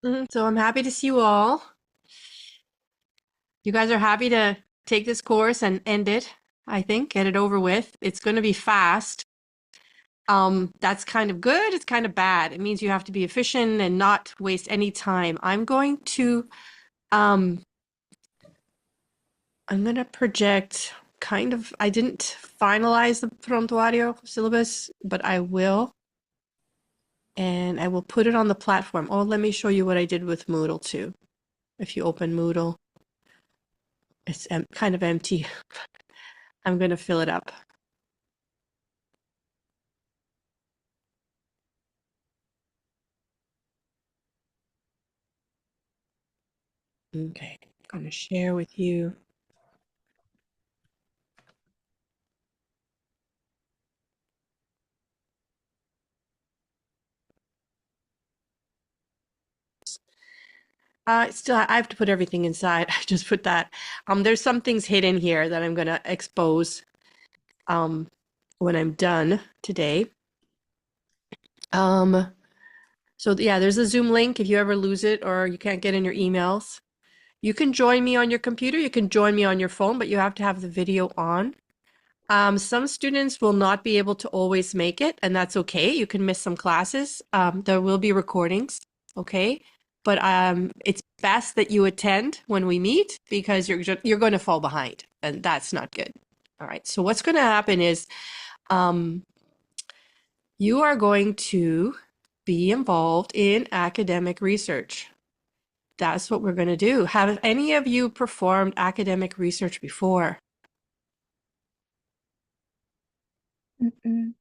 So I'm happy to see you all. You guys are happy to take this course and end it, I think, get it over with. It's going to be fast. That's kind of good. It's kind of bad. It means you have to be efficient and not waste any time. Um, I'm going to project kind of, I didn't finalize the prontuario syllabus, but I will. And I will put it on the platform. Oh, let me show you what I did with Moodle too. If you open Moodle, it's kind of empty. I'm going to fill it up. Okay, I'm going to share with you. Still, I have to put everything inside. I just put that. There's some things hidden here that I'm going to expose um, when I'm done today. Um, so yeah, there's a Zoom link if you ever lose it or you can't get in your emails. You can join me on your computer, you can join me on your phone, but you have to have the video on. Some students will not be able to always make it, and that's okay. You can miss some classes. There will be recordings, okay? But it's best that you attend when we meet because you're going to fall behind, and that's not good. All right. So what's going to happen is um, you are going to be involved in academic research. That's what we're going to do. Have any of you performed academic research before? Mm-mm.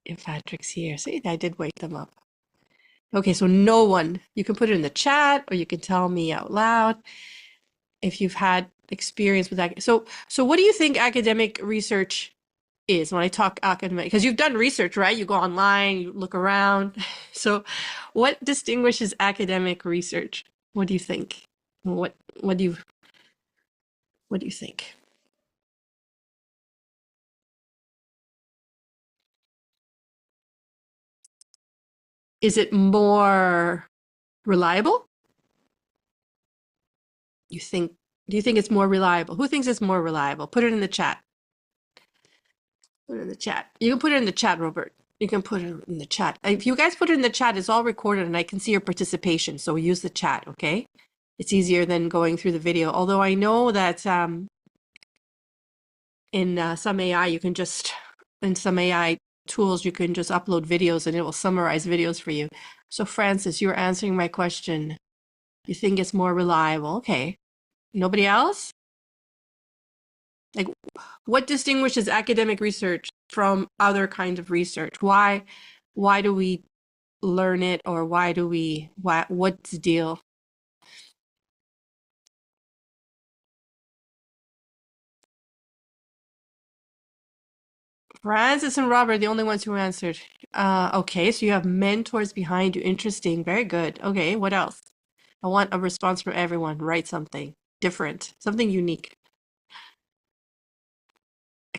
If Patrick's here. See, I did wake them up. Okay, so no one. You can put it in the chat or you can tell me out loud if you've had experience with that. So what do you think academic research is when I talk academic? Because you've done research, right? You go online, you look around. So what distinguishes academic research? What do you think? What do you what do you think? Is it more reliable? You think do you think it's more reliable? Who thinks it's more reliable? Put it in the chat. Put it in the chat. You can put it in the chat, Robert. You can put it in the chat. If you guys put it in the chat, it's all recorded and I can see your participation. So use the chat, okay? It's easier than going through the video. Although I know that in some AI, in some AI tools, you can just upload videos and it will summarize videos for you. So Francis, you were answering my question. You think it's more reliable? Okay. Nobody else? Like, what distinguishes academic research from other kinds of research? Why do we learn it, or what's the deal? Francis and Robert are the only ones who answered. Okay, so you have mentors behind you. Interesting. Very good. Okay, what else? I want a response from everyone. Write something different, something unique.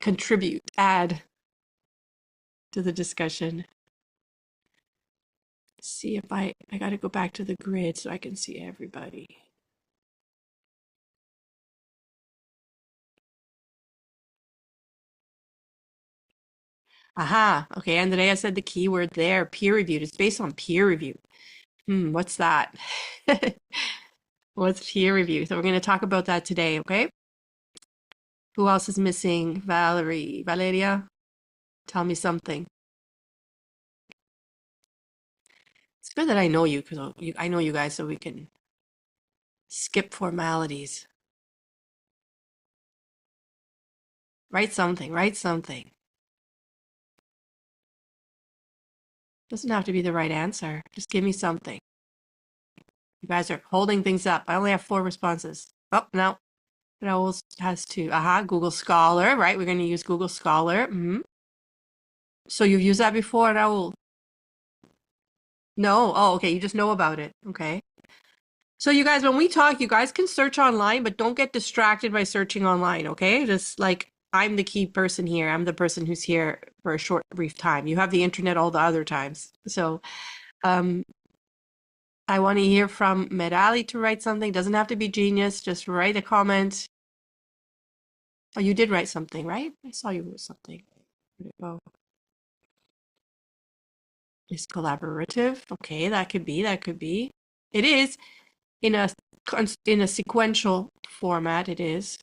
Contribute, add to the discussion. See if I got to go back to the grid so I can see everybody. Aha. Okay, Andrea said the keyword there, peer reviewed. It's based on peer review. What's that? What's peer review? So we're going to talk about that today, okay? Who else is missing? Valeria, tell me something. It's good that I know you because I know you guys so we can skip formalities. Write something, write something. Doesn't have to be the right answer. Just give me something. You guys are holding things up. I only have 4 responses. Oh, no. Raul has 2. Aha, Google Scholar, right? We're going to use Google Scholar. So you've used that before, Raul? No? Oh, okay. You just know about it. Okay. So you guys, when we talk, you guys can search online, but don't get distracted by searching online, okay? Just like I'm the key person here. I'm the person who's here for a short, brief time. You have the internet all the other times. So Um, I want to hear from Merali to write something. Doesn't have to be genius. Just write a comment. Oh, you did write something, right? I saw you wrote something. Where'd it go? It's collaborative. Okay, that could be. That could be. It is in a in a sequential format. It is.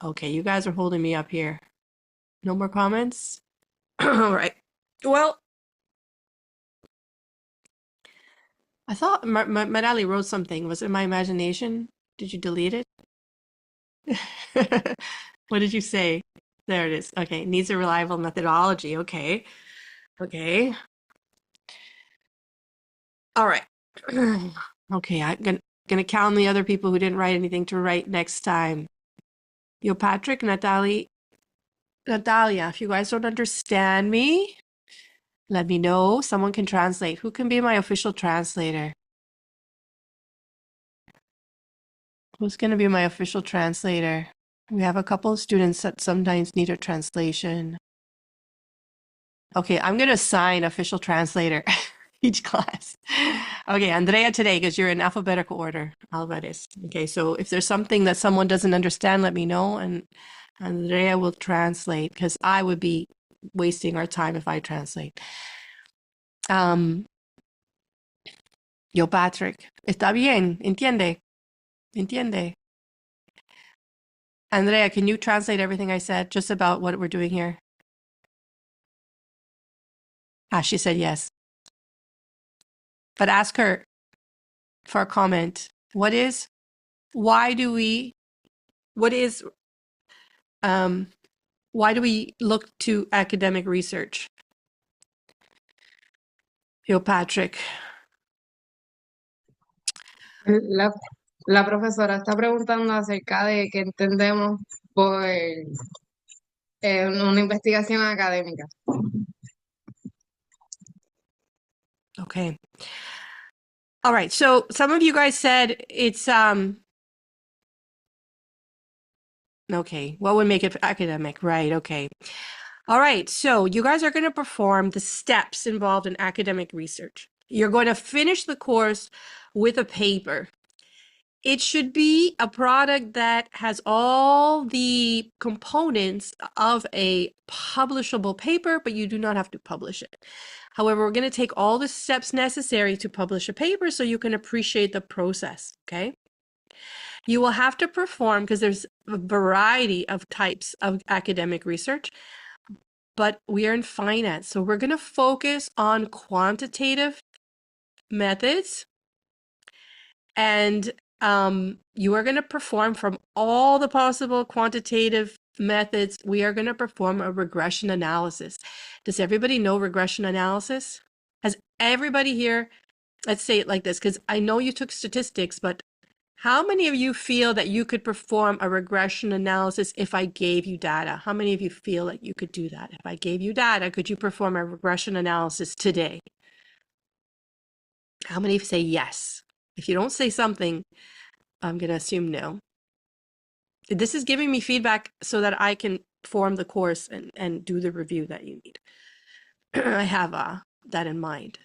Okay, you guys are holding me up here. No more comments? All right. Well, I thought Merali wrote something. Was it my imagination? Did you delete it? What did you say? There it is. Okay, needs a reliable methodology. Okay. Okay. All right. Okay, I'm gonna count the other people who didn't write anything to write next time. Yo, Patrick, Natalia, if you guys don't understand me, let me know. Someone can translate. Who can be my official translator? Who's gonna be my official translator? We have a couple of students that sometimes need a translation. Okay, I'm gonna assign official translator each class. Okay, Andrea today, because you're in alphabetical order, alphabetics. Okay, so if there's something that someone doesn't understand, let me know, and Andrea will translate, because I would be wasting our time if I translate. Um, Yo, Patrick, está bien, entiende, entiende. Andrea, can you translate everything I said, just about what we're doing here? Ah, she said yes. But ask her for a comment. Why do we, what is, um, why do we look to academic research? Yo, Patrick. La, la profesora está preguntando acerca de qué entendemos por una investigación académica. Okay. All right. So some of you guys said it's, okay, what would make it academic? Right. Okay. All right. So you guys are going to perform the steps involved in academic research. You're going to finish the course with a paper. It should be a product that has all the components of a publishable paper, but you do not have to publish it. However, we're going to take all the steps necessary to publish a paper so you can appreciate the process, okay? You will have to perform, because there's a variety of types of academic research, but we are in finance, so we're going to focus on quantitative methods, and you are going to perform from all the possible quantitative methods. We are going to perform a regression analysis. Does everybody know regression analysis? Has everybody here, let's say it like this, because I know you took statistics, but how many of you feel that you could perform a regression analysis if I gave you data? How many of you feel that you could do that? If I gave you data, could you perform a regression analysis today? How many say yes? If you don't say something, I'm going to assume no. This is giving me feedback so that I can form the course and do the review that you need. I have that in mind.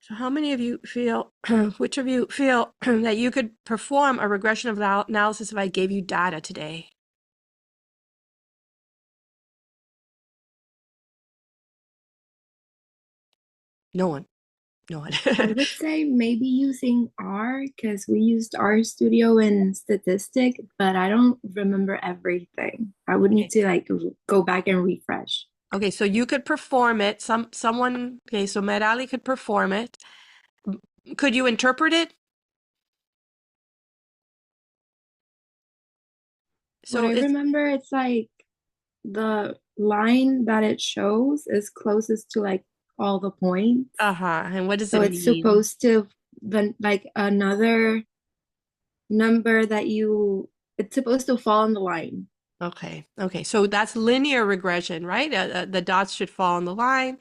So how many of you feel, which of you feel that you could perform a regression analysis if I gave you data today? No one. No one. I would say maybe using R because we used R Studio in statistic, but I don't remember everything. I would need to like go back and refresh. Okay, so you could perform it. Someone, okay, so Merali could perform it. Could you interpret it? What So I it's, remember, it's like the line that it shows is closest to like all the points. and what does So it it's mean? supposed to then like another number that it's supposed to fall in the line. Okay, okay. So that's linear regression, right? The dots should fall on the line.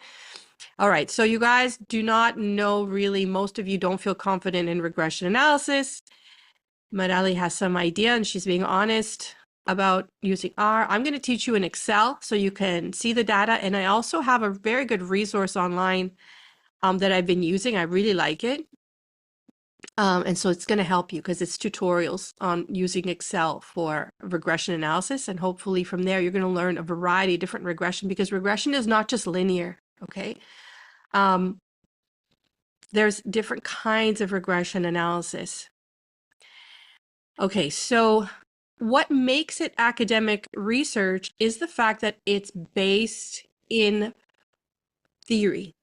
All right, so you guys do not know really, most of you don't feel confident in regression analysis. Merali has some idea and she's being honest. about using R. I'm going to teach you in Excel so you can see the data. And I also have a very good resource online that I've been using. I really like it. And so it's going to help you because it's tutorials on using Excel for regression analysis. And hopefully from there, you're going to learn a variety of different regression because regression is not just linear, okay? There's different kinds of regression analysis. Okay, so what makes it academic research is the fact that it's based in theory.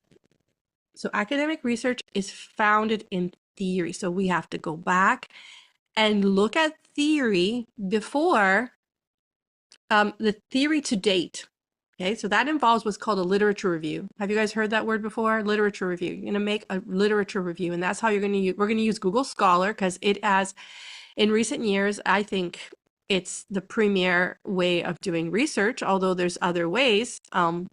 So academic research is founded in theory. So we have to go back and look at theory before the theory to date. Okay, so that involves what's called a literature review. Have you guys heard that word before? Literature review. You're going to make a literature review, and that's how you're going to use. We're going to use Google Scholar because it has, in recent years, I think it's the premier way of doing research. Although there's other ways, and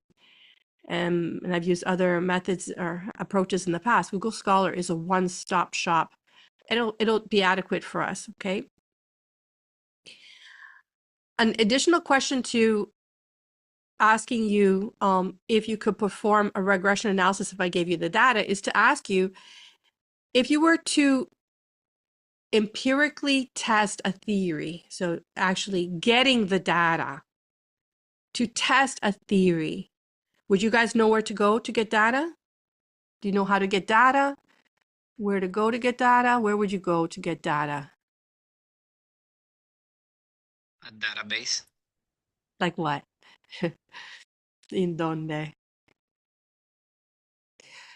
I've used other methods or approaches in the past. Google Scholar is a one-stop shop. It'll be adequate for us. Okay. An additional question to asking you if you could perform a regression analysis if I gave you the data is to ask you if you were to empirically test a theory, so actually getting the data to test a theory, would you guys know where to go to get data? Do you know how to get data? Where to go to get data? Where would you go to get data? A database. Like what? In donde?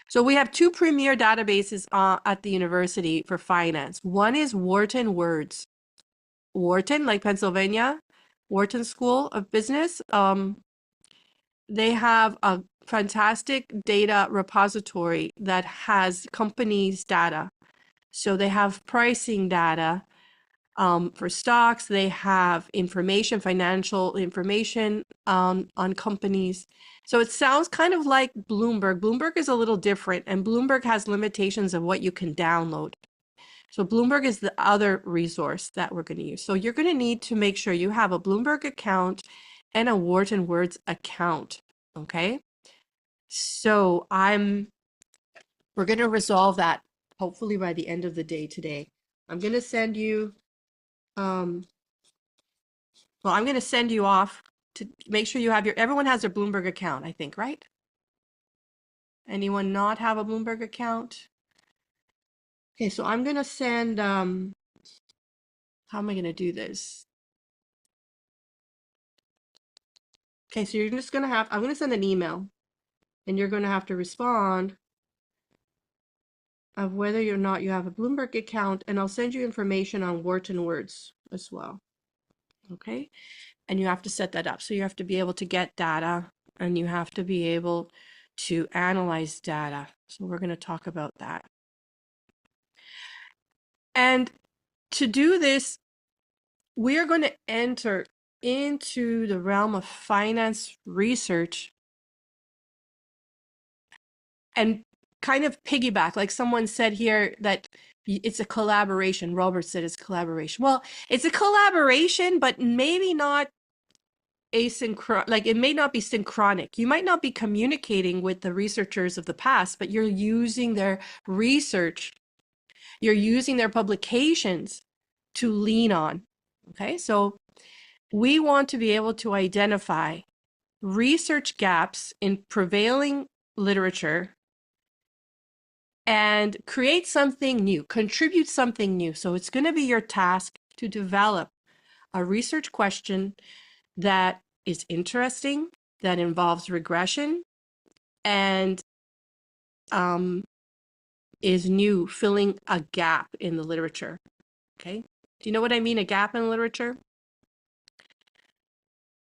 So we have two premier databases at the university for finance. One is Wharton Words. Wharton, like Pennsylvania, Wharton School of Business. They have a fantastic data repository that has companies' data. So they have pricing data for stocks. They have information, financial information on companies. So it sounds kind of like Bloomberg. Bloomberg is a little different, and Bloomberg has limitations of what you can download. So Bloomberg is the other resource that we're going to use. So you're going to need to make sure you have a Bloomberg account and a Wharton Words account. Okay. So we're going to resolve that hopefully by the end of the day today. I'm going to send you, well, I'm going to send you off to make sure you have everyone has their Bloomberg account, I think, right? Anyone not have a Bloomberg account? Okay, so I'm going to send, how am I going to do this? Okay, so you're just going to have, I'm going to send an email and you're going to have to respond of whether or not you have a Bloomberg account, and I'll send you information on Wharton Words as well. Okay, and you have to set that up. So you have to be able to get data and you have to be able to analyze data. So we're going to talk about that. And to do this, we are going to enter into the realm of finance research and kind of piggyback, like someone said here that it's a collaboration. Robert said it's collaboration. Well, it's a collaboration, but maybe not asynchronous, like it may not be synchronic. You might not be communicating with the researchers of the past, but you're using their research, you're using their publications to lean on. Okay, so we want to be able to identify research gaps in prevailing literature and create something new, contribute something new. So it's going to be your task to develop a research question that is interesting, that involves regression, and is new, filling a gap in the literature. Okay. Do you know what I mean? A gap in literature?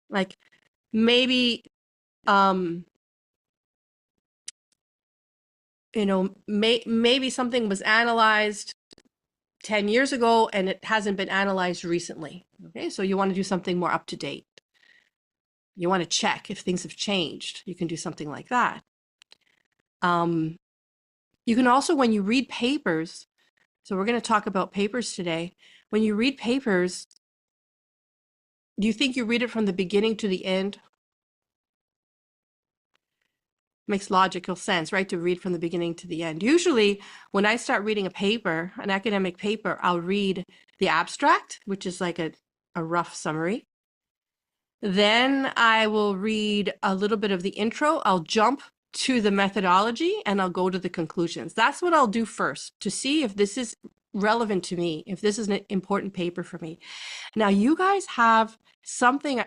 Like maybe, maybe something was analyzed 10 years ago and it hasn't been analyzed recently. Okay. So you want to do something more up to date. You want to check if things have changed. You can do something like that. You can also, when you read papers, so we're going to talk about papers today. When you read papers, Do you think you read it from the beginning to the end? Makes logical sense, right? To read from the beginning to the end. Usually, when I start reading a paper, an academic paper, I'll read the abstract, which is like a rough summary. Then I will read a little bit of the intro. I'll jump to the methodology and I'll go to the conclusions. That's what I'll do first to see if this is relevant to me, if this is an important paper for me. Now, you guys have something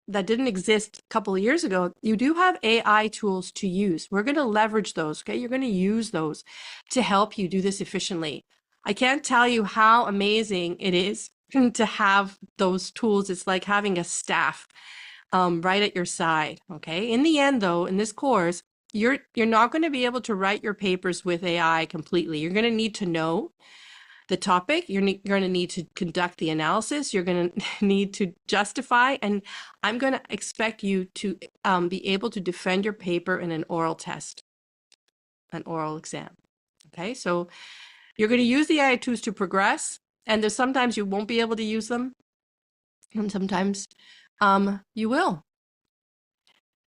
that didn't exist a couple of years ago. You do have AI tools to use. We're going to leverage those, okay? You're going to use those to help you do this efficiently. I can't tell you how amazing it is to have those tools. It's like having a staff right at your side, okay? In the end, though, in this course, you're not going to be able to write your papers with AI completely. You're going to need to know the topic. You're going to need to conduct the analysis. You're going to need to justify, and I'm going to expect you to be able to defend your paper in an oral test, an oral exam. Okay, so you're going to use the AI tools to progress, and there's sometimes you won't be able to use them, and sometimes you will.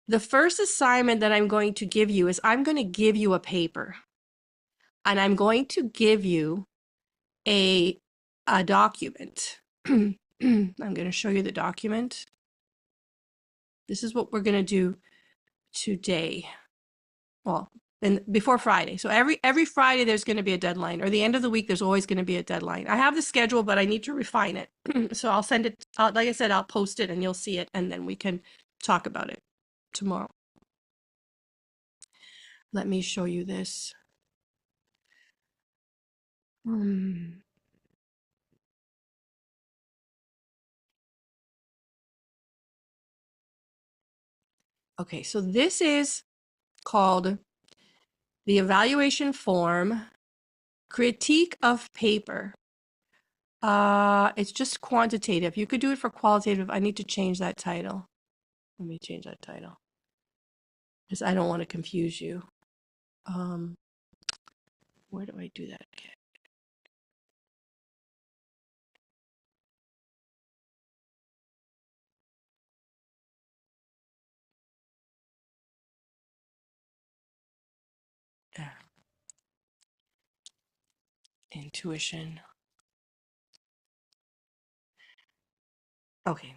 The first assignment that I'm going to give you is I'm going to give you a paper, and I'm going to give you a document. I'm going to show you the document. This is what we're going to do today. Well, and before Friday. So every Friday there's going to be a deadline, or the end of the week there's always going to be a deadline. I have the schedule, but I need to refine it. So I'll send it. Like I said, I'll post it and you'll see it, and then we can talk about it tomorrow. Let me show you this. Okay, so this is called the evaluation form, critique of paper. It's just quantitative. You could do it for qualitative. I need to change that title. Let me change that title because I don't want to confuse you. Where do I do that? Okay. There. Intuition. Okay.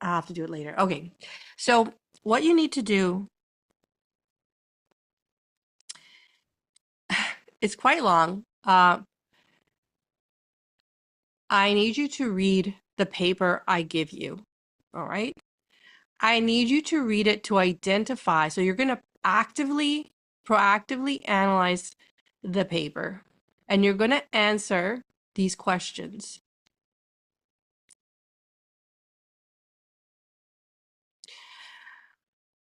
I'll have to do it later. Okay. So what you need to do, it's quite long. I need you to read the paper I give you. All right. I need you to read it to identify. So you're going to proactively analyze the paper, and you're going to answer these questions.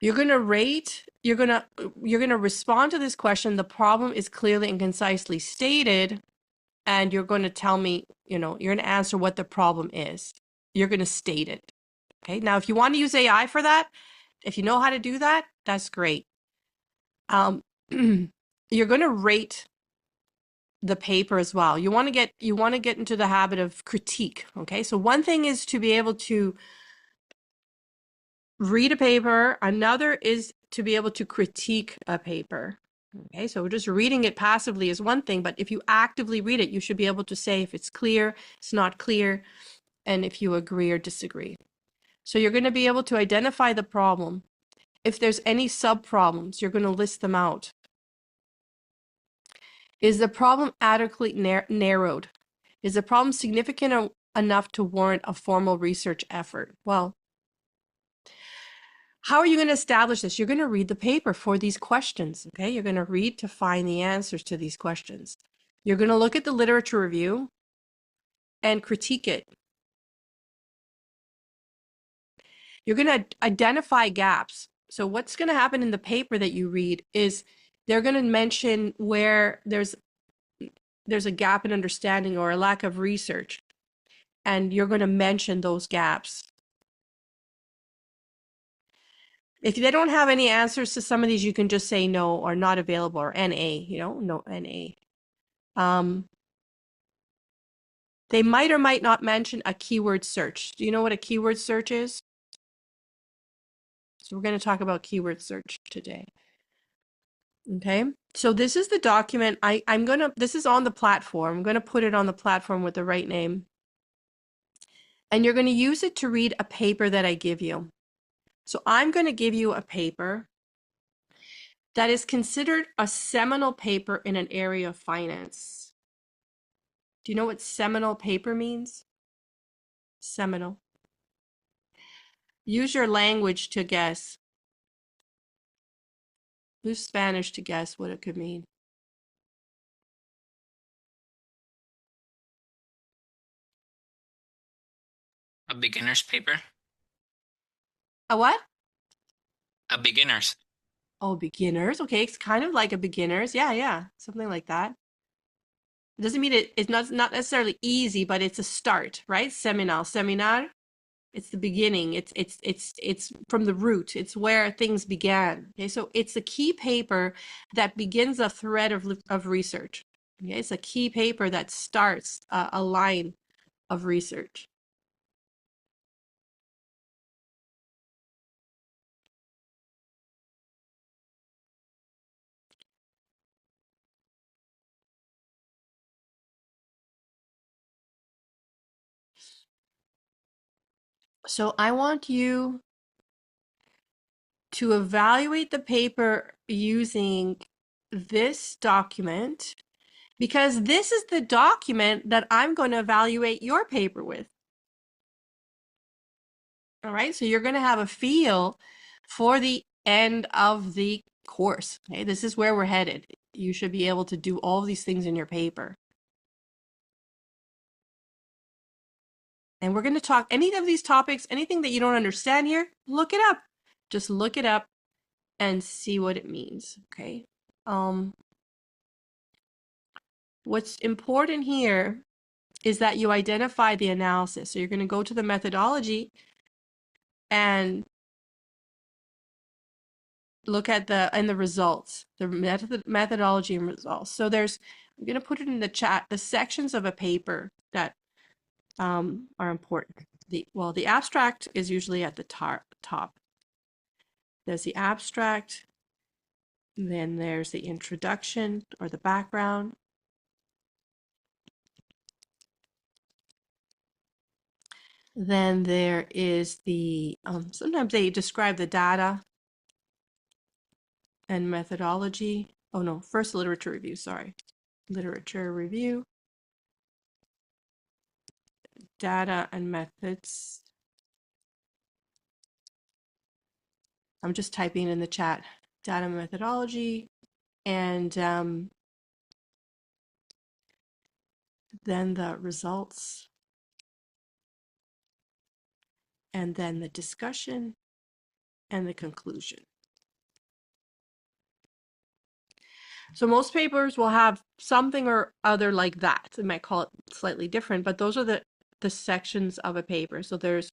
You're going to rate, you're going to respond to this question. The problem is clearly and concisely stated, and you're going to tell me, you're going to answer what the problem is. You're going to state it. Okay. Now, if you want to use AI for that, if you know how to do that, that's great. You're going to rate the paper as well. You want to get into the habit of critique. Okay. So one thing is to be able to read a paper. Another is to be able to critique a paper. Okay. So just reading it passively is one thing, but if you actively read it, you should be able to say if it's clear, it's not clear, and if you agree or disagree. So you're going to be able to identify the problem. If there's any sub-problems, you're going to list them out. Is the problem adequately narrowed? Is the problem significant enough to warrant a formal research effort? Well, how are you going to establish this? You're going to read the paper for these questions, okay? You're going to read to find the answers to these questions. You're going to look at the literature review and critique it. You're going to identify gaps. So what's going to happen in the paper that you read is they're going to mention where there's a gap in understanding or a lack of research, and you're going to mention those gaps. If they don't have any answers to some of these, you can just say no or not available or NA, no NA. They might or might not mention a keyword search. Do you know what a keyword search is? So we're going to talk about keyword search today. Okay, so this is the document. This is on the platform. I'm going to put it on the platform with the right name. And you're going to use it to read a paper that I give you. So I'm going to give you a paper that is considered a seminal paper in an area of finance. Do you know what seminal paper means? Seminal. Use your language to guess. Use Spanish to guess what it could mean. A beginner's paper? A what? A beginner's. Oh, beginners. Okay, it's kind of like a beginners. Yeah, something like that. It doesn't mean it's not necessarily easy, but it's a start, right? Seminar. It's the beginning. It's from the root. It's where things began. Okay, so it's a key paper that begins a thread of research. Okay, it's a key paper that starts a line of research. So I want you to evaluate the paper using this document, because this is the document that I'm going to evaluate your paper with. All right, so you're going to have a feel for the end of the course. Okay, this is where we're headed. You should be able to do all these things in your paper. And we're going to talk any of these topics, anything that you don't understand here, look it up. Just look it up and see what it means. Okay. What's important here is that you identify the analysis. So you're going to go to the methodology and look at the results, the methodology and results. So I'm going to put it in the chat, the sections of a paper that are important. The abstract is usually at the top. There's the abstract, then there's the introduction or the background. Then there is sometimes they describe the data and methodology. Oh no, first literature review, sorry. Literature review, data and methods. I'm just typing in the chat, data methodology, and then the results, and then the discussion and the conclusion. So most papers will have something or other like that. They might call it slightly different, but those are the sections of a paper. So there's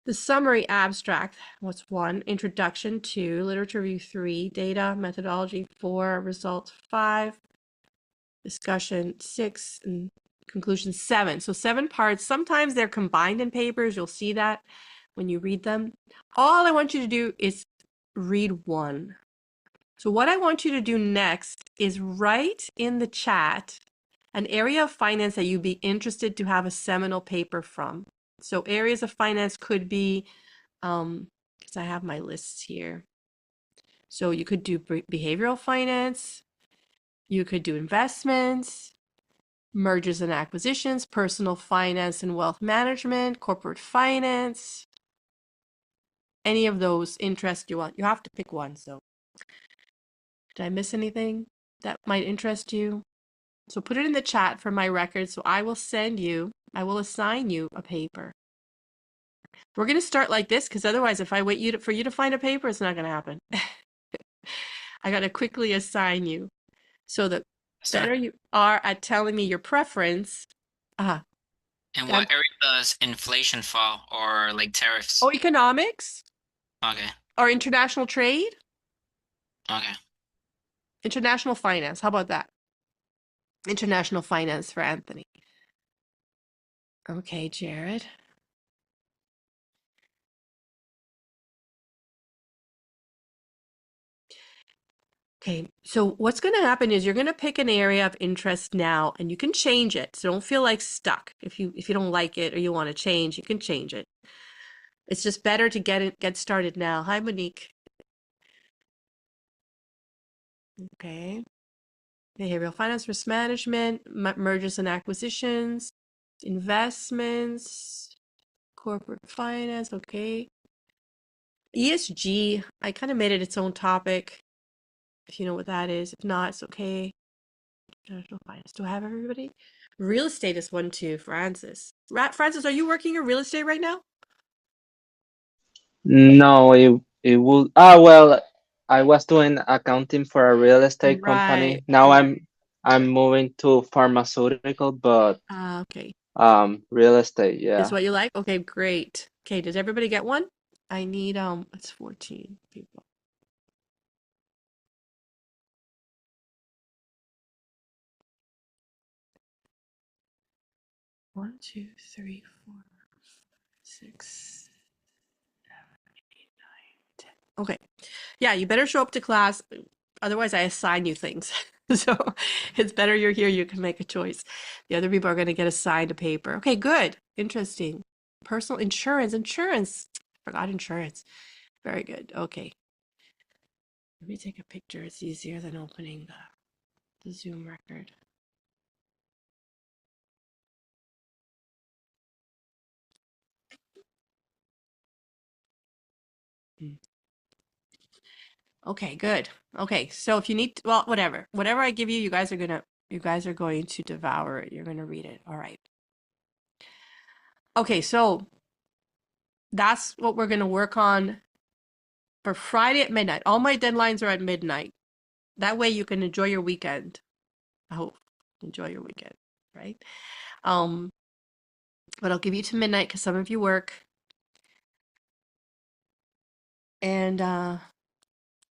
the summary abstract, what's 1, introduction 2, literature review 3, data, methodology 4, results 5, discussion 6, and conclusion 7. So 7 parts. Sometimes they're combined in papers. You'll see that when you read them. All I want you to do is read 1. So what I want you to do next is write in the chat an area of finance that you'd be interested to have a seminal paper from. So areas of finance could be, because I have my lists here. So you could do behavioral finance, you could do investments, mergers and acquisitions, personal finance and wealth management, corporate finance. Any of those interest you want. You have to pick one. So did I miss anything that might interest you? So put it in the chat for my record. So I will assign you a paper. We're going to start like this because otherwise if I wait for you to find a paper, it's not going to happen. I got to quickly assign you. So the better you are at telling me your preference. In what area does inflation fall, or like tariffs? Oh, economics? Okay. Or international trade? Okay. International finance. How about that? International finance for Anthony. Okay, Jared. Okay, so what's going to happen is you're going to pick an area of interest now, and you can change it. So don't feel like stuck. If you don't like it or you want to change, you can change it. It's just better to get started now. Hi, Monique. Okay. Behavioral finance, risk management, mergers and acquisitions, investments, corporate finance. Okay. ESG, I kind of made it its own topic, if you know what that is. If not, it's okay. International finance. Do I have everybody? Real estate is one too, Francis. Francis, are you working in real estate right now? No, it would. Ah, well, I was doing accounting for a real estate Right, company. Now right. I'm moving to pharmaceutical, but Okay. real estate, Is yeah. what you like? Okay, great. Okay, does everybody get one? I need it's 14 people. One, two, three, four, 6, 10. Okay. Yeah, you better show up to class. Otherwise, I assign you things. So it's better you're here. You can make a choice. The other people are going to get assigned a paper. Okay, good. Interesting. Personal insurance. Insurance. Forgot insurance. Very good. Okay. Let me take a picture. It's easier than opening the Zoom record. Hmm. Okay, good. Okay, so if you need, well, whatever I give you, you guys are going to devour it. You're gonna read it. All right. Okay, so that's what we're gonna work on for Friday at midnight. All my deadlines are at midnight. That way you can enjoy your weekend. I hope enjoy your weekend, right? Um, but I'll give you to midnight because some of you work, and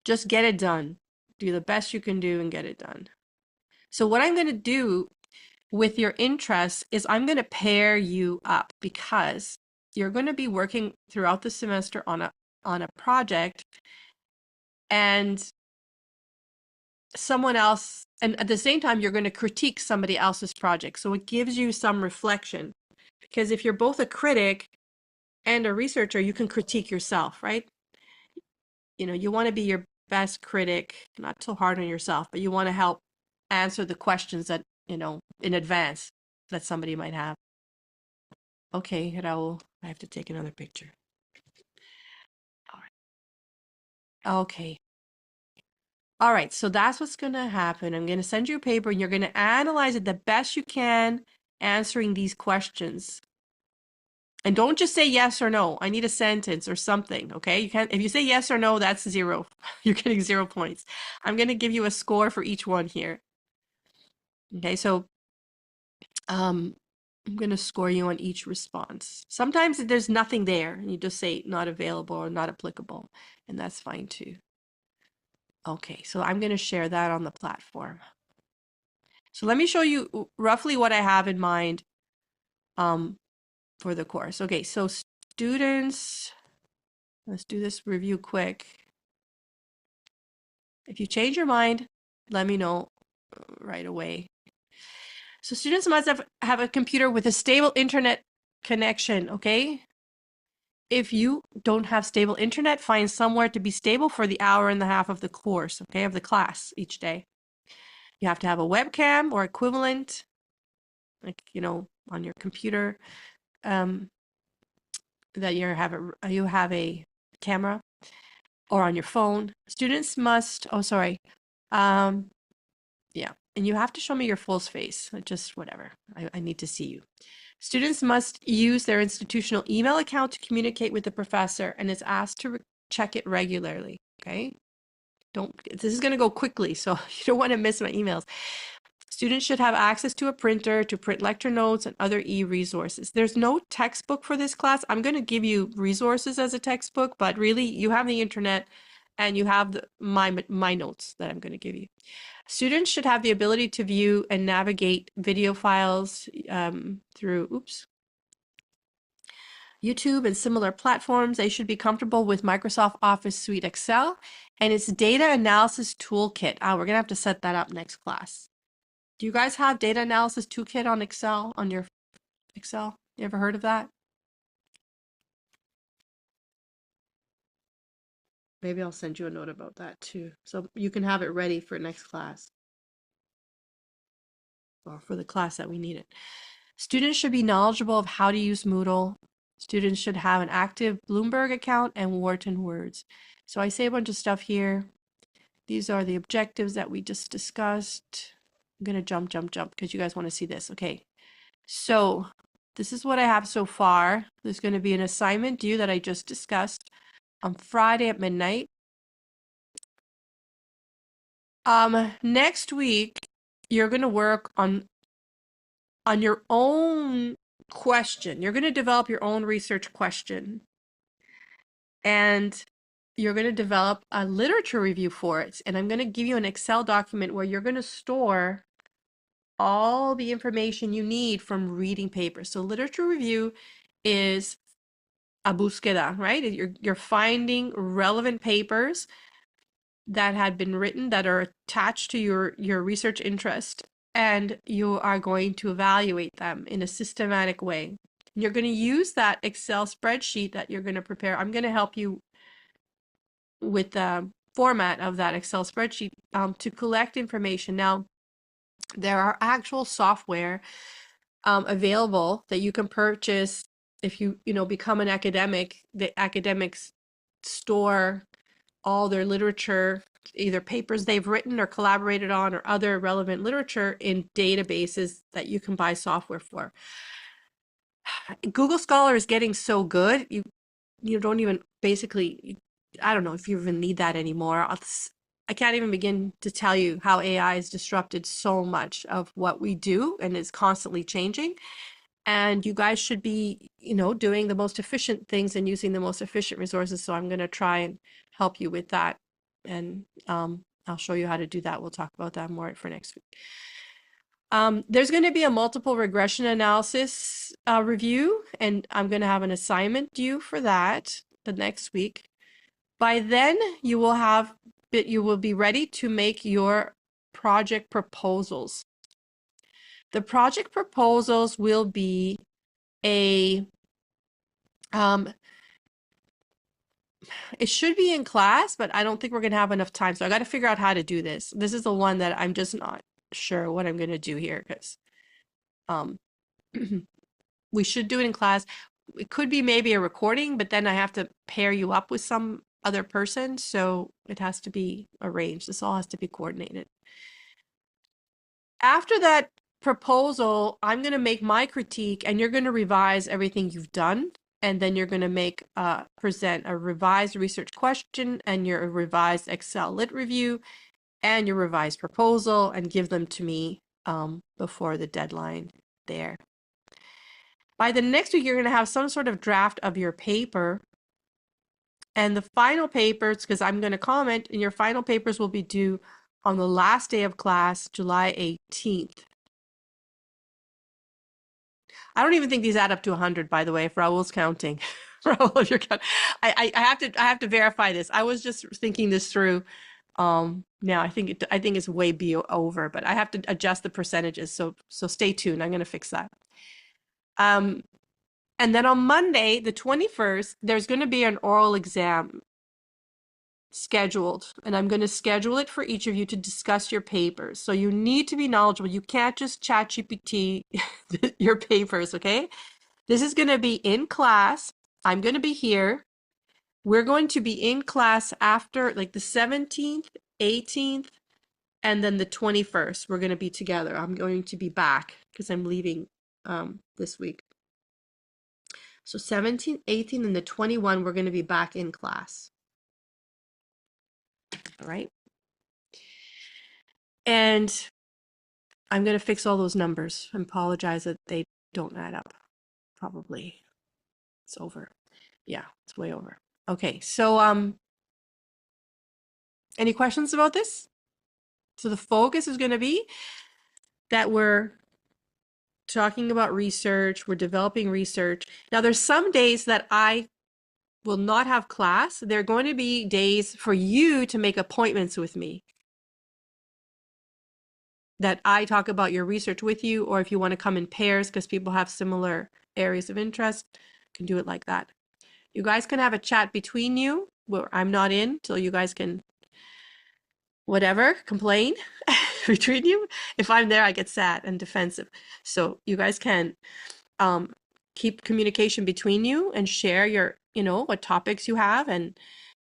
just get it done. Do the best you can do and get it done. So what I'm gonna do with your interests is I'm going to pair you up because you're going to be working throughout the semester on a project, and someone else, and at the same time you're going to critique somebody else's project, so it gives you some reflection, because if you're both a critic and a researcher, you can critique yourself, right? You want to be your best critic, not so hard on yourself, but you want to help answer the questions that in advance that somebody might have. Okay, Raul, I have to take another picture. All right. Okay. All right, so that's what's going to happen. I'm going to send you a paper and you're going to analyze it the best you can, answering these questions. And don't just say yes or no. I need a sentence or something, okay? You can't, if you say yes or no, that's 0. You're getting 0 points. I'm going to give you a score for each one here. Okay, so I'm going to score you on each response. Sometimes there's nothing there, and you just say not available or not applicable, and that's fine too. Okay, so I'm going to share that on the platform. So let me show you roughly what I have in mind for the course. Okay, so students, let's do this review quick. If you change your mind, let me know right away. So students must have a computer with a stable internet connection, okay? If you don't have stable internet, find somewhere to be stable for the hour and a half of the course, okay, of the class each day. You have to have a webcam or equivalent, like, on your computer, that you have a camera, or on your phone. Students must, oh, sorry. Yeah, and you have to show me your full face, just whatever. I need to see you. Students must use their institutional email account to communicate with the professor and is asked to check it regularly, okay? This is going to go quickly, so you don't want to miss my emails. Students should have access to a printer to print lecture notes and other e-resources. There's no textbook for this class. I'm going to give you resources as a textbook, but really you have the internet and you have my notes that I'm going to give you. Students should have the ability to view and navigate video files through, YouTube and similar platforms. They should be comfortable with Microsoft Office Suite Excel and its data analysis toolkit. We're going to have to set that up next class. Do you guys have data analysis toolkit on Excel, on your Excel? You ever heard of that? Maybe I'll send you a note about that too. So you can have it ready for next class. Or for the class that we need it. Students should be knowledgeable of how to use Moodle. Students should have an active Bloomberg account and Wharton Words. So I say a bunch of stuff here. These are the objectives that we just discussed. I'm going to jump because you guys want to see this. Okay. So this is what I have so far. There's going to be an assignment due that I just discussed on Friday at midnight. Next week, you're going to work on your own question. You're going to develop your own research question. And you're going to develop a literature review for it. And I'm going to give you an Excel document where you're going to store all the information you need from reading papers. So literature review is a búsqueda, right? You're finding relevant papers that had been written that are attached to your research interest, and you are going to evaluate them in a systematic way. You're going to use that Excel spreadsheet that you're going to prepare. I'm going to help you with the format of that Excel spreadsheet to collect information. Now, there are actual software available that you can purchase if you become an academic. The academics store all their literature, either papers they've written or collaborated on or other relevant literature, in databases that you can buy software for. Google Scholar is getting so good, you don't even basically, I don't know if you even need that anymore. I can't even begin to tell you how AI has disrupted so much of what we do and is constantly changing. And you guys should be, doing the most efficient things and using the most efficient resources. So I'm going to try and help you with that. And I'll show you how to do that. We'll talk about that more for next week. There's going to be a multiple regression analysis review, and I'm going to have an assignment due for that the next week. By then, you will be ready to make your project proposals. The project proposals will be it should be in class, but I don't think we're going to have enough time. So I got to figure out how to do this. This is the one that I'm just not sure what I'm going to do here, because we should do it in class. It could be maybe a recording, but then I have to pair you up with some other person. So it has to be arranged. This all has to be coordinated. After that proposal, I'm going to make my critique, and you're going to revise everything you've done. And then you're going to present a revised research question and your revised Excel lit review and your revised proposal, and give them to me before the deadline there. By the next week, you're going to have some sort of draft of your paper. And the final papers, because I'm going to comment, and your final papers will be due on the last day of class, July 18th. I don't even think these add up to 100, by the way, if Raul's counting. Raul, if you're counting. I have to verify this. I was just thinking this through. Now I think it's way over, but I have to adjust the percentages. So stay tuned. I'm going to fix that. And then on Monday, the 21st, there's going to be an oral exam scheduled, and I'm going to schedule it for each of you to discuss your papers. So you need to be knowledgeable. You can't just chat GPT your papers, okay? This is going to be in class. I'm going to be here. We're going to be in class after like the 17th, 18th, and then the 21st. We're going to be together. I'm going to be back because I'm leaving this week. So 17, 18, and the 21, we're going to be back in class. All right. And I'm going to fix all those numbers. I apologize that they don't add up. Probably it's over. Yeah, it's way over. Okay, so any questions about this? So the focus is going to be that we're talking about research. We're developing research. Now, there's some days that I will not have class. There are going to be days for you to make appointments with me, that I talk about your research with you, or if you want to come in pairs because people have similar areas of interest, can do it like that. You guys can have a chat between you where I'm not in, so you guys can whatever, complain between you. If I'm there, I get sad and defensive. So you guys can keep communication between you and share your, what topics you have. And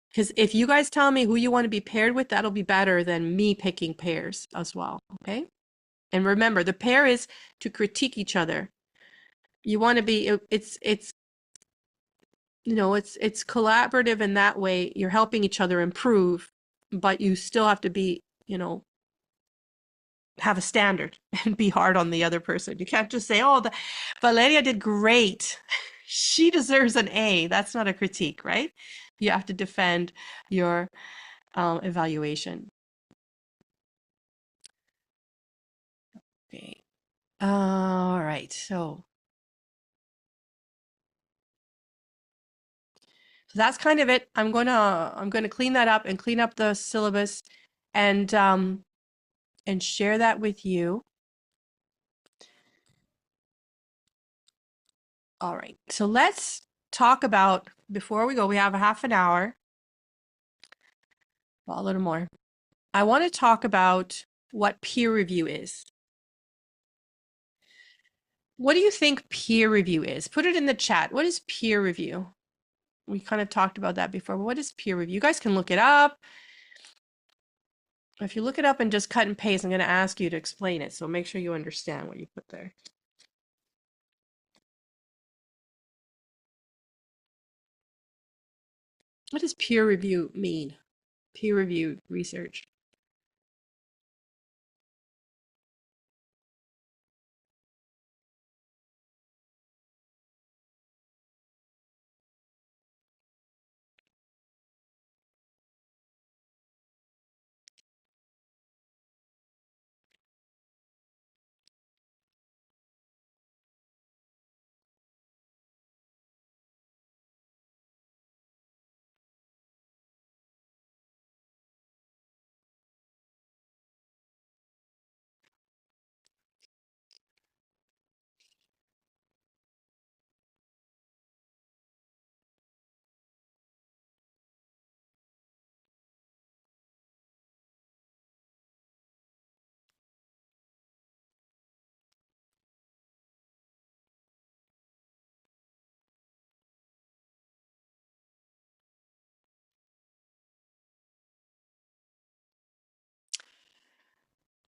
because if you guys tell me who you want to be paired with, that'll be better than me picking pairs as well. Okay. And remember, the pair is to critique each other. You want to be, it's collaborative in that way. You're helping each other improve, but you still have to be, have a standard and be hard on the other person. You can't just say, oh, Valeria did great. She deserves an A. That's not a critique, right? You have to defend your evaluation. Okay. All right. So that's kind of it. I'm gonna clean that up and clean up the syllabus and share that with you. All right. So let's talk about, before we go, we have a half an hour. Well, a little more. I want to talk about what peer review is. What do you think peer review is? Put it in the chat. What is peer review? We kind of talked about that before, but what is peer review? You guys can look it up. If you look it up and just cut and paste, I'm going to ask you to explain it. So make sure you understand what you put there. What does peer review mean? Peer review research.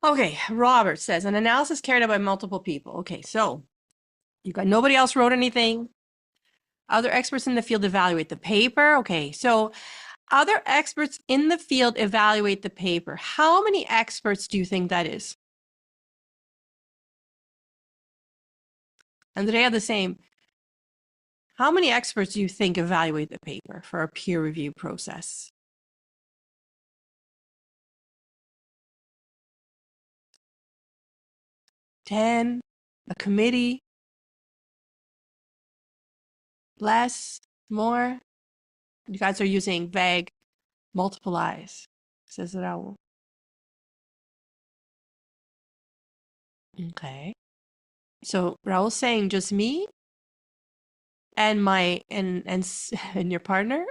Okay, Robert says an analysis carried out by multiple people. Okay, so you got nobody else wrote anything. Other experts in the field evaluate the paper. Okay, so other experts in the field evaluate the paper. How many experts do you think that is? Andrea, the same. How many experts do you think evaluate the paper for a peer review process? 10? A committee? Less? More? You guys are using vague multiple eyes, says Raul. Okay. So Raul's saying just me and my and your partner.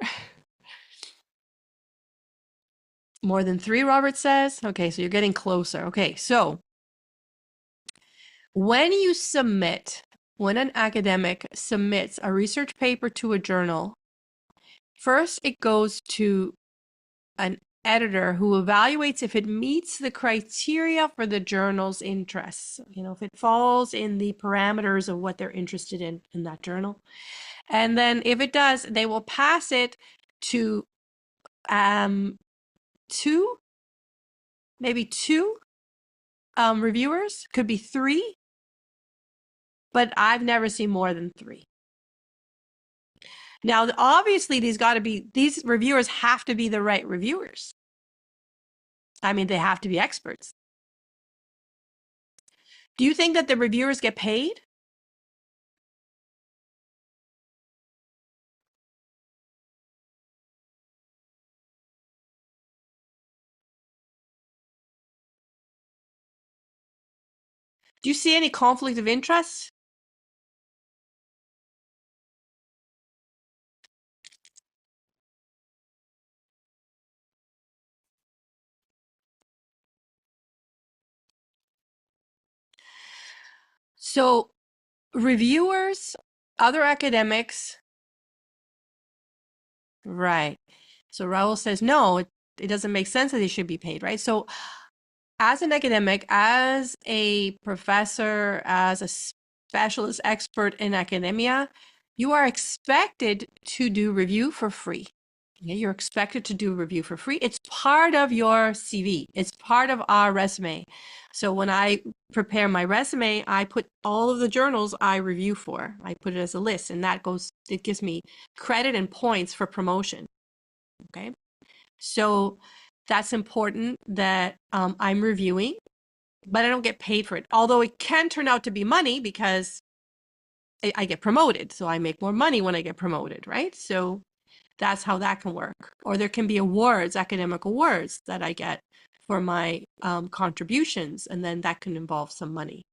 More than 3, Robert says. Okay, so you're getting closer. Okay, so when an academic submits a research paper to a journal, first it goes to an editor who evaluates if it meets the criteria for the journal's interests, if it falls in the parameters of what they're interested in that journal. And then if it does, they will pass it to maybe two reviewers, could be 3, but I've never seen more than 3. Now, obviously, these reviewers have to be the right reviewers. I mean, they have to be experts. Do you think that the reviewers get paid? Do you see any conflict of interest? So reviewers, other academics, right. So Raul says, no, it doesn't make sense that they should be paid, right? So as an academic, as a professor, as a specialist expert in academia, you are expected to do review for free. Okay? You're expected to do review for free. It's part of your CV. It's part of our resume. So when I prepare my resume, I put all of the journals I review for. I put it as a list, and it gives me credit and points for promotion. Okay. So that's important that I'm reviewing, but I don't get paid for it. Although it can turn out to be money because I get promoted. So I make more money when I get promoted, right? So that's how that can work. Or there can be awards, academic awards that I get for my contributions, and then that can involve some money.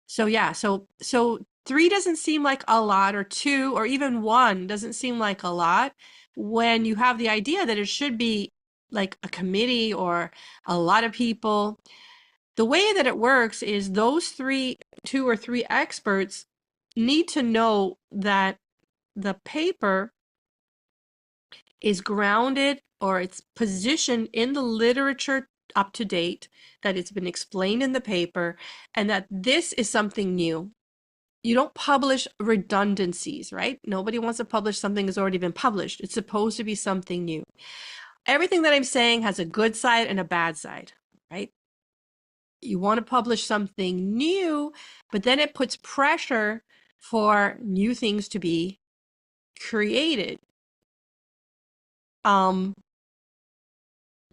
So yeah, so 3 doesn't seem like a lot, or 2, or even 1 doesn't seem like a lot when you have the idea that it should be like a committee or a lot of people. The way that it works is those 2 or 3 experts need to know that the paper is grounded or it's positioned in the literature up to date, that it's been explained in the paper, and that this is something new. You don't publish redundancies, right? Nobody wants to publish something that's already been published. It's supposed to be something new. Everything that I'm saying has a good side and a bad side, right? You want to publish something new, but then it puts pressure for new things to be created.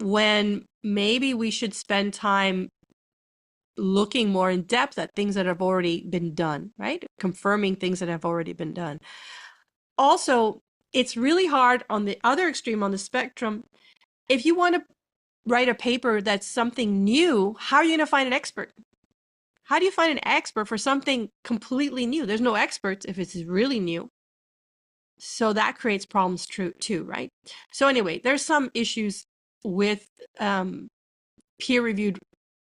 When maybe we should spend time looking more in depth at things that have already been done, right? Confirming things that have already been done. Also, it's really hard on the other extreme on the spectrum. If you want to write a paper that's something new, how are you going to find an expert? How do you find an expert for something completely new? There's no experts if it's really new. So that creates problems too, right? So anyway, there's some issues with peer-reviewed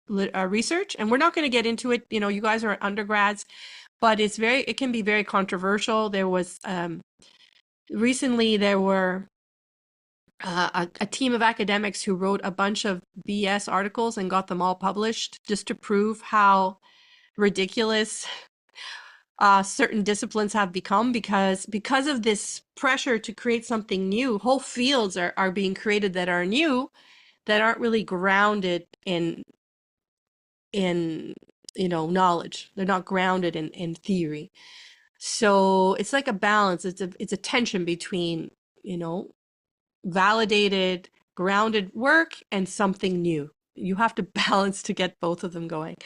research, and we're not going to get into it. You know, you guys are undergrads, but it can be very controversial. There was recently there were a team of academics who wrote a bunch of BS articles and got them all published just to prove how ridiculous certain disciplines have become because of this pressure to create something new. Whole fields are being created that are new, that aren't really grounded in knowledge. They're not grounded in theory. So it's like a balance. It's a tension between validated, grounded work and something new. You have to balance to get both of them going.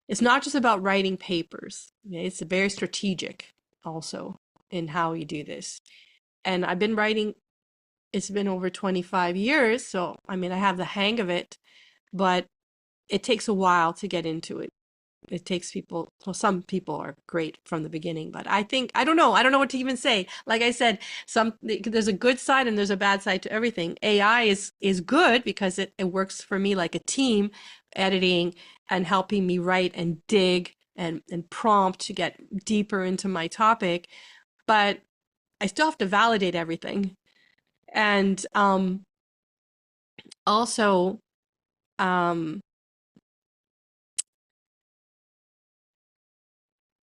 It's not just about writing papers. It's very strategic also in how you do this. And I've been writing, it's been over 25 years. So, I mean, I have the hang of it, but it takes a while to get into it. It takes people, well, some people are great from the beginning, but I don't know what to even say. Like I said, there's a good side and there's a bad side to everything. AI is good because it works for me like a team, editing and helping me write and dig and prompt to get deeper into my topic. But I still have to validate everything. And also,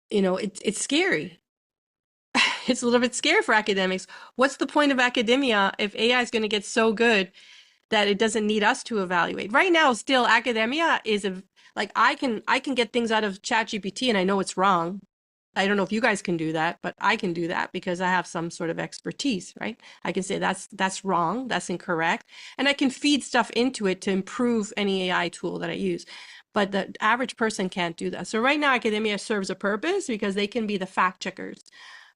it's scary. It's a little bit scary for academics. What's the point of academia if AI is going to get so good that it doesn't need us to evaluate? Right now, still, academia is like I can get things out of ChatGPT and I know it's wrong. I don't know if you guys can do that, but I can do that because I have some sort of expertise, right? I can say that's wrong, that's incorrect, and I can feed stuff into it to improve any AI tool that I use. but the average person can't do that. So right now, academia serves a purpose because they can be the fact checkers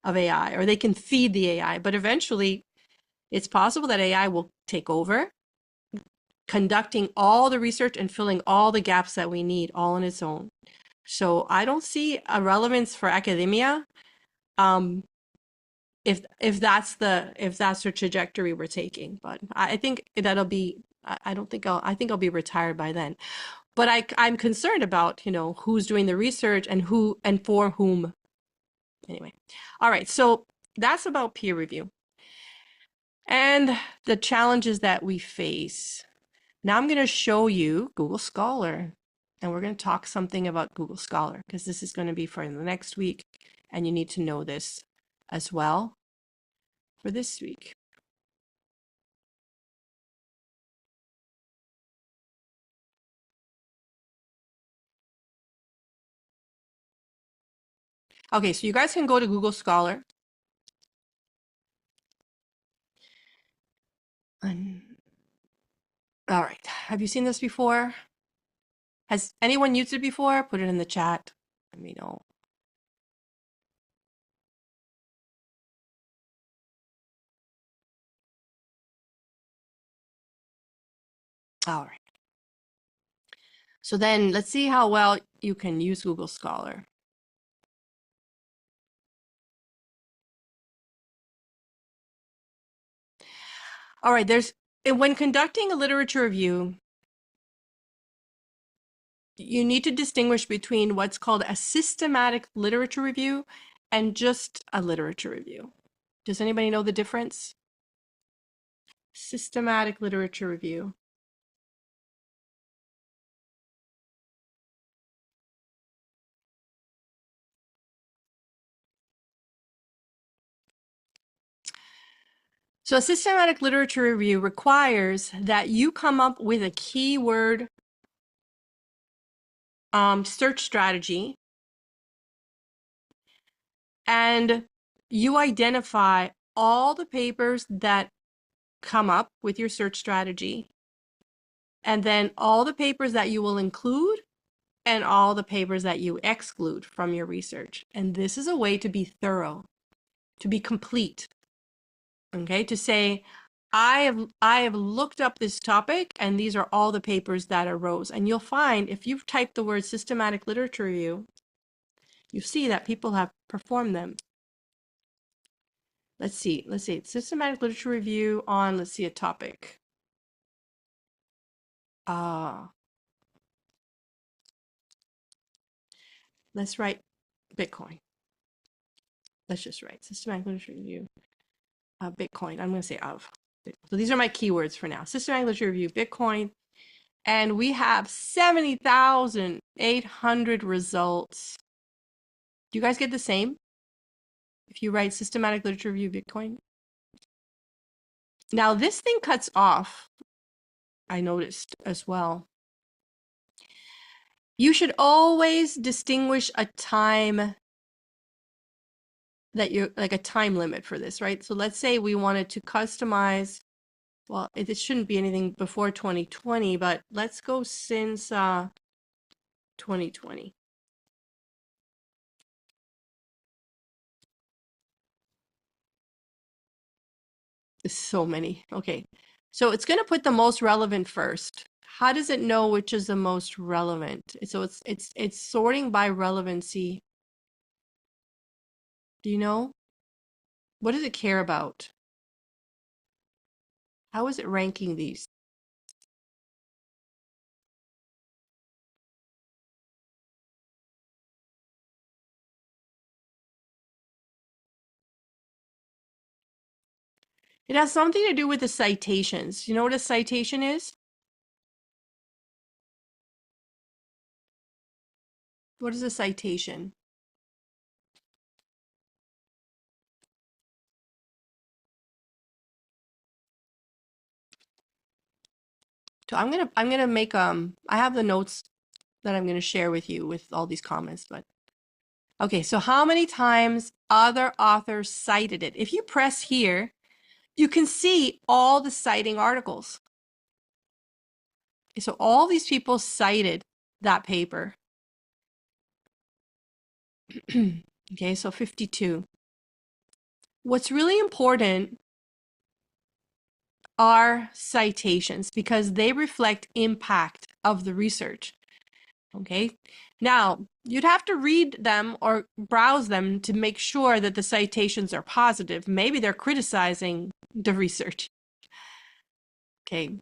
of AI, or they can feed the AI. But eventually, it's possible that AI will take over, conducting all the research and filling all the gaps that we need all on its own. So I don't see a relevance for academia, if that's the trajectory we're taking. But I think that'll be. I don't think I think I'll be retired by then. But I'm concerned about, who's doing the research and who and for whom. Anyway, all right. So that's about peer review and the challenges that we face. Now I'm going to show you Google Scholar, and we're going to talk something about Google Scholar because this is going to be for the next week, and you need to know this as well for this week. Okay, so you guys can go to Google Scholar. All right, have you seen this before? Has anyone used it before? Put it in the chat. Let me know. All right. So then let's see how well you can use Google Scholar. All right, when conducting a literature review, you need to distinguish between what's called a systematic literature review and just a literature review. Does anybody know the difference? Systematic literature review. So a systematic literature review requires that you come up with a keyword search strategy, and you identify all the papers that come up with your search strategy, and then all the papers that you will include and all the papers that you exclude from your research. And this is a way to be thorough, to be complete. Okay, to say, I have looked up this topic and these are all the papers that arose. And you'll find if you've typed the word systematic literature review, you see that people have performed them. Let's see, systematic literature review on, let's see, a topic. Let's write Bitcoin. Let's just write systematic literature review, Bitcoin. I'm going to say of. So these are my keywords for now. Systematic literature review, Bitcoin. And we have 70,800 results. Do you guys get the same? If you write systematic literature review, Bitcoin. Now this thing cuts off, I noticed as well. You should always distinguish a time that you're like a time limit for this, right? So let's say we wanted to customize, well, it shouldn't be anything before 2020, but let's go since 2020. There's so many. Okay. So it's going to put the most relevant first. How does it know which is the most relevant? So it's sorting by relevancy. Do you know? What does it care about? How is it ranking these? It has something to do with the citations. You know what a citation is? What is a citation? So I'm gonna make I have the notes that I'm gonna share with you with all these comments, but okay, so how many times other authors cited it? If you press here, you can see all the citing articles. So all these people cited that paper. Okay, so 52. What's really important are citations because they reflect impact of the research. Okay, now you'd have to read them or browse them to make sure that the citations are positive. Maybe they're criticizing the research. Okay,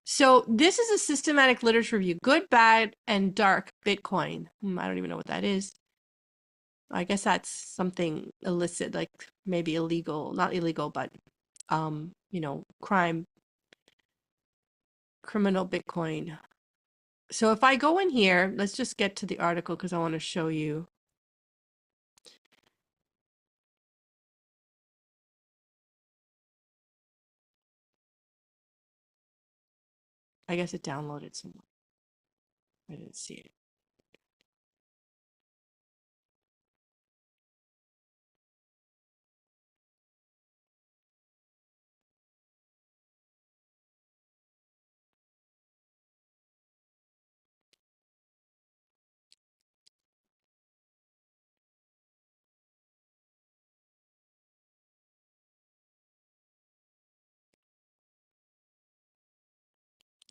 so this is a systematic literature review, good, bad, and dark Bitcoin. I don't even know what that is. I guess that's something illicit, like maybe illegal, not illegal, but crime, criminal Bitcoin. So if I go in here, let's just get to the article because I want to show you. I guess it downloaded somewhere. I didn't see it.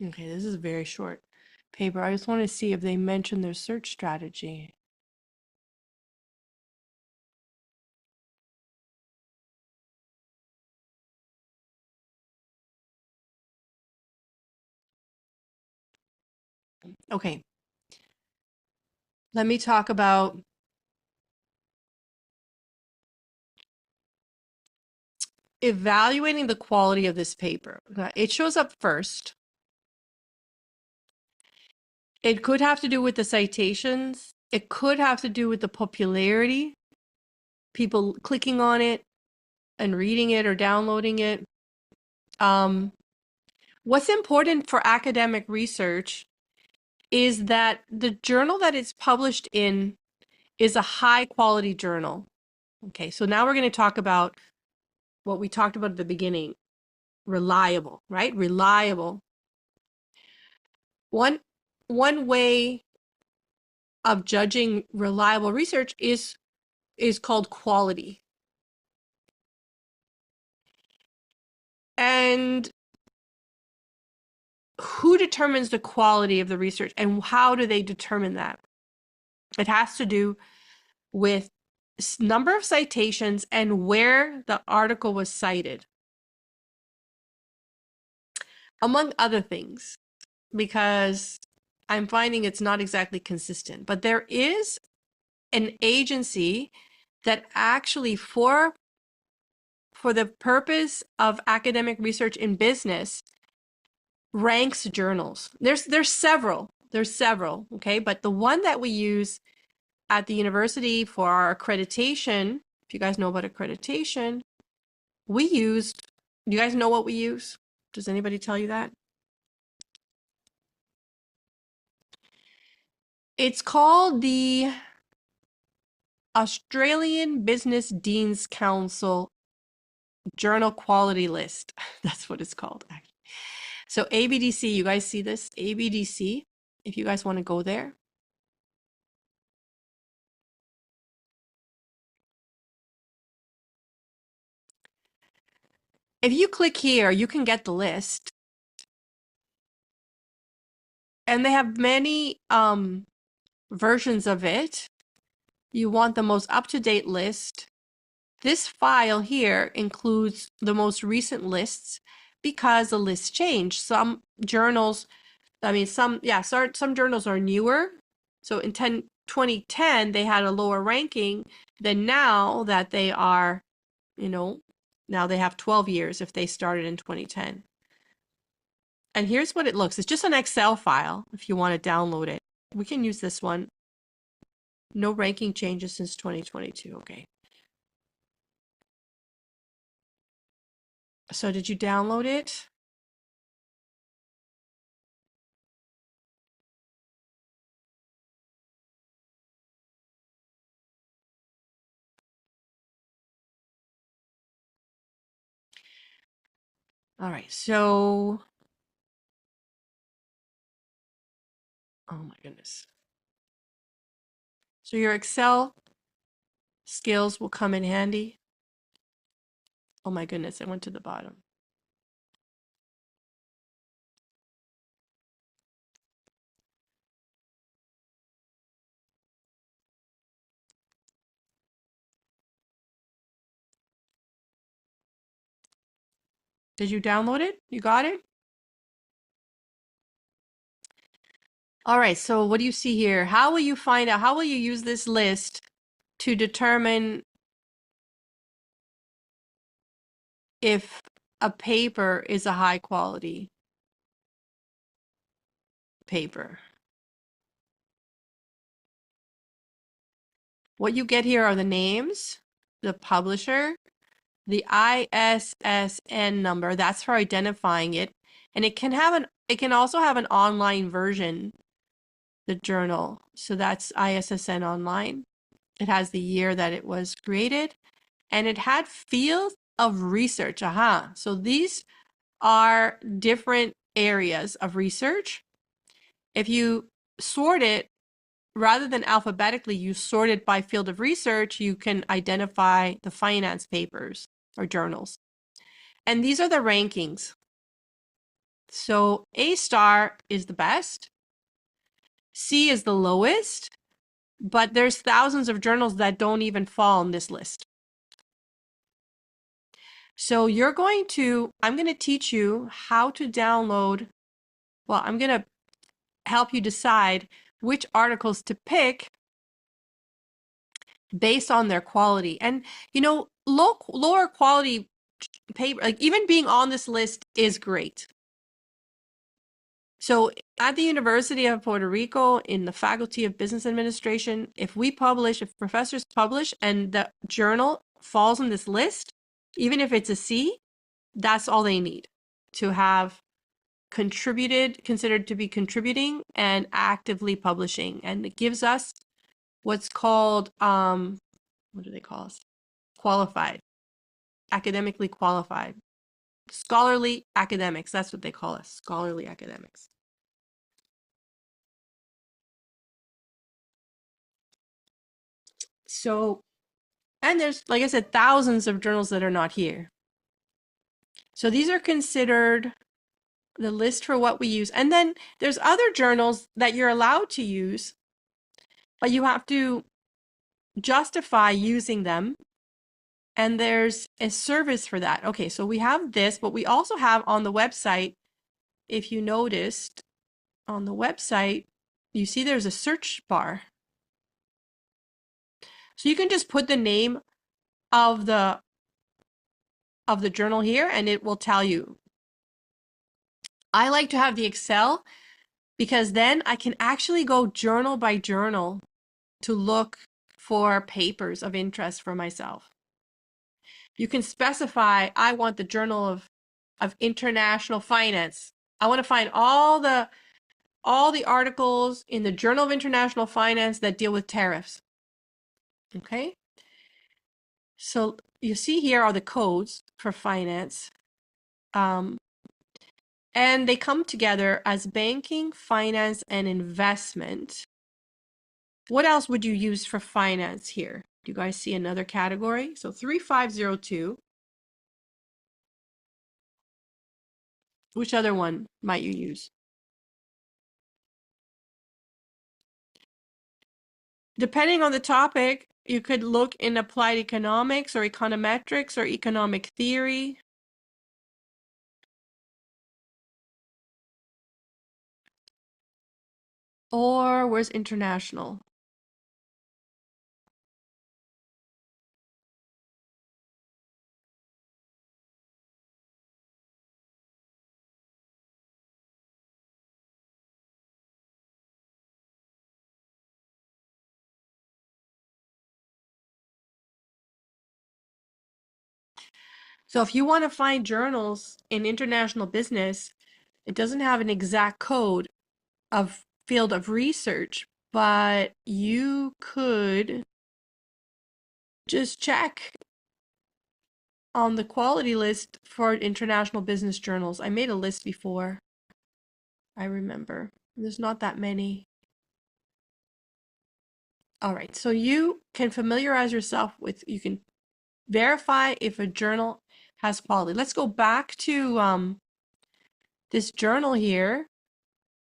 Okay, this is a very short paper. I just want to see if they mention their search strategy. Okay, let me talk about evaluating the quality of this paper. It shows up first. It could have to do with the citations. It could have to do with the popularity, people clicking on it and reading it or downloading it. What's important for academic research is that the journal that it's published in is a high quality journal. Okay, so now we're going to talk about what we talked about at the beginning, reliable, right? Reliable. One way of judging reliable research is called quality. And who determines the quality of the research and how do they determine that? It has to do with number of citations and where the article was cited, among other things, because I'm finding it's not exactly consistent. But there is an agency that actually for the purpose of academic research in business ranks journals. There's several, okay? But the one that we use at the university for our accreditation, if you guys know about accreditation, do you guys know what we use? Does anybody tell you that? It's called the Australian Business Deans Council Journal Quality List. That's what it's called, actually. So ABDC, you guys see this? ABDC, if you guys want to go there. If you click here, you can get the list. And they have many versions of it. You want the most up-to-date list. This file here includes the most recent lists because the lists change. Some journals, some journals are newer. So in 2010, they had a lower ranking than now that they are, now they have 12 years if they started in 2010. And here's what it looks. It's just an Excel file if you want to download it. We can use this one. No ranking changes since 2022. Okay. So did you download it? All right. So Oh my goodness. So your Excel skills will come in handy. Oh my goodness, I went to the bottom. Did you download it? You got it? All right, so what do you see here? How will you find out? How will you use this list to determine if a paper is a high quality paper? What you get here are the names, the publisher, the ISSN number, that's for identifying it, and it can also have an online version, the journal. So that's ISSN online. It has the year that it was created, and it had fields of research. Aha. So these are different areas of research. If you sort it, rather than alphabetically, you sort it by field of research, you can identify the finance papers or journals. And these are the rankings. So A star is the best, C is the lowest, but there's thousands of journals that don't even fall on this list. So I'm going to teach you how to download, well, I'm going to help you decide which articles to pick based on their quality. And, lower quality paper, like even being on this list is great. So at the University of Puerto Rico, in the Faculty of Business Administration, if professors publish and the journal falls on this list, even if it's a C, that's all they need to have considered to be contributing and actively publishing. And it gives us what's called, what do they call us? Qualified, academically qualified. Scholarly academics, that's what they call us, scholarly academics. So, and there's, like I said, thousands of journals that are not here. So these are considered the list for what we use. And then there's other journals that you're allowed to use, but you have to justify using them. And there's a service for that. Okay, so we have this, but we also have on the website, if you noticed on the website, you see there's a search bar. So you can just put the name of the journal here and it will tell you. I like to have the Excel because then I can actually go journal by journal to look for papers of interest for myself. You can specify, I want the Journal of International Finance. I want to find all the articles in the Journal of International Finance that deal with tariffs. Okay? So you see here are the codes for finance. And they come together as banking, finance, and investment. What else would you use for finance here? Do you guys see another category? So 3502. Which other one might you use? Depending on the topic, you could look in applied economics or econometrics or economic theory. Or where's international? So if you want to find journals in international business, it doesn't have an exact code of field of research, but you could just check on the quality list for international business journals. I made a list before. I remember. There's not that many. All right, so you can familiarize yourself with, you can verify if a journal has quality. Let's go back to this journal here.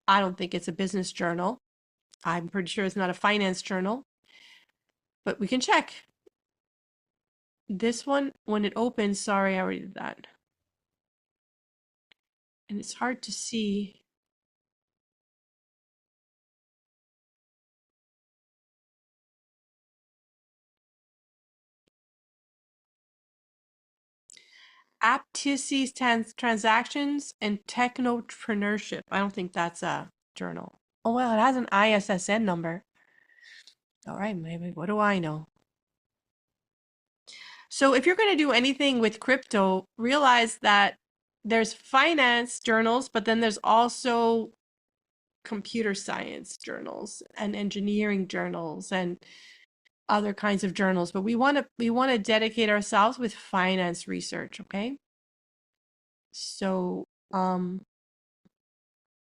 I don't think it's a business journal. I'm pretty sure it's not a finance journal, but we can check. This one, when it opens, sorry, I already did that. And it's hard to see. Aptisies transactions and technopreneurship. I don't think that's a journal. Oh, well, it has an ISSN number. All right, maybe. What do I know? So if you're going to do anything with crypto, realize that there's finance journals, but then there's also computer science journals and engineering journals and other kinds of journals. But we want to dedicate ourselves with finance research, okay? So I'm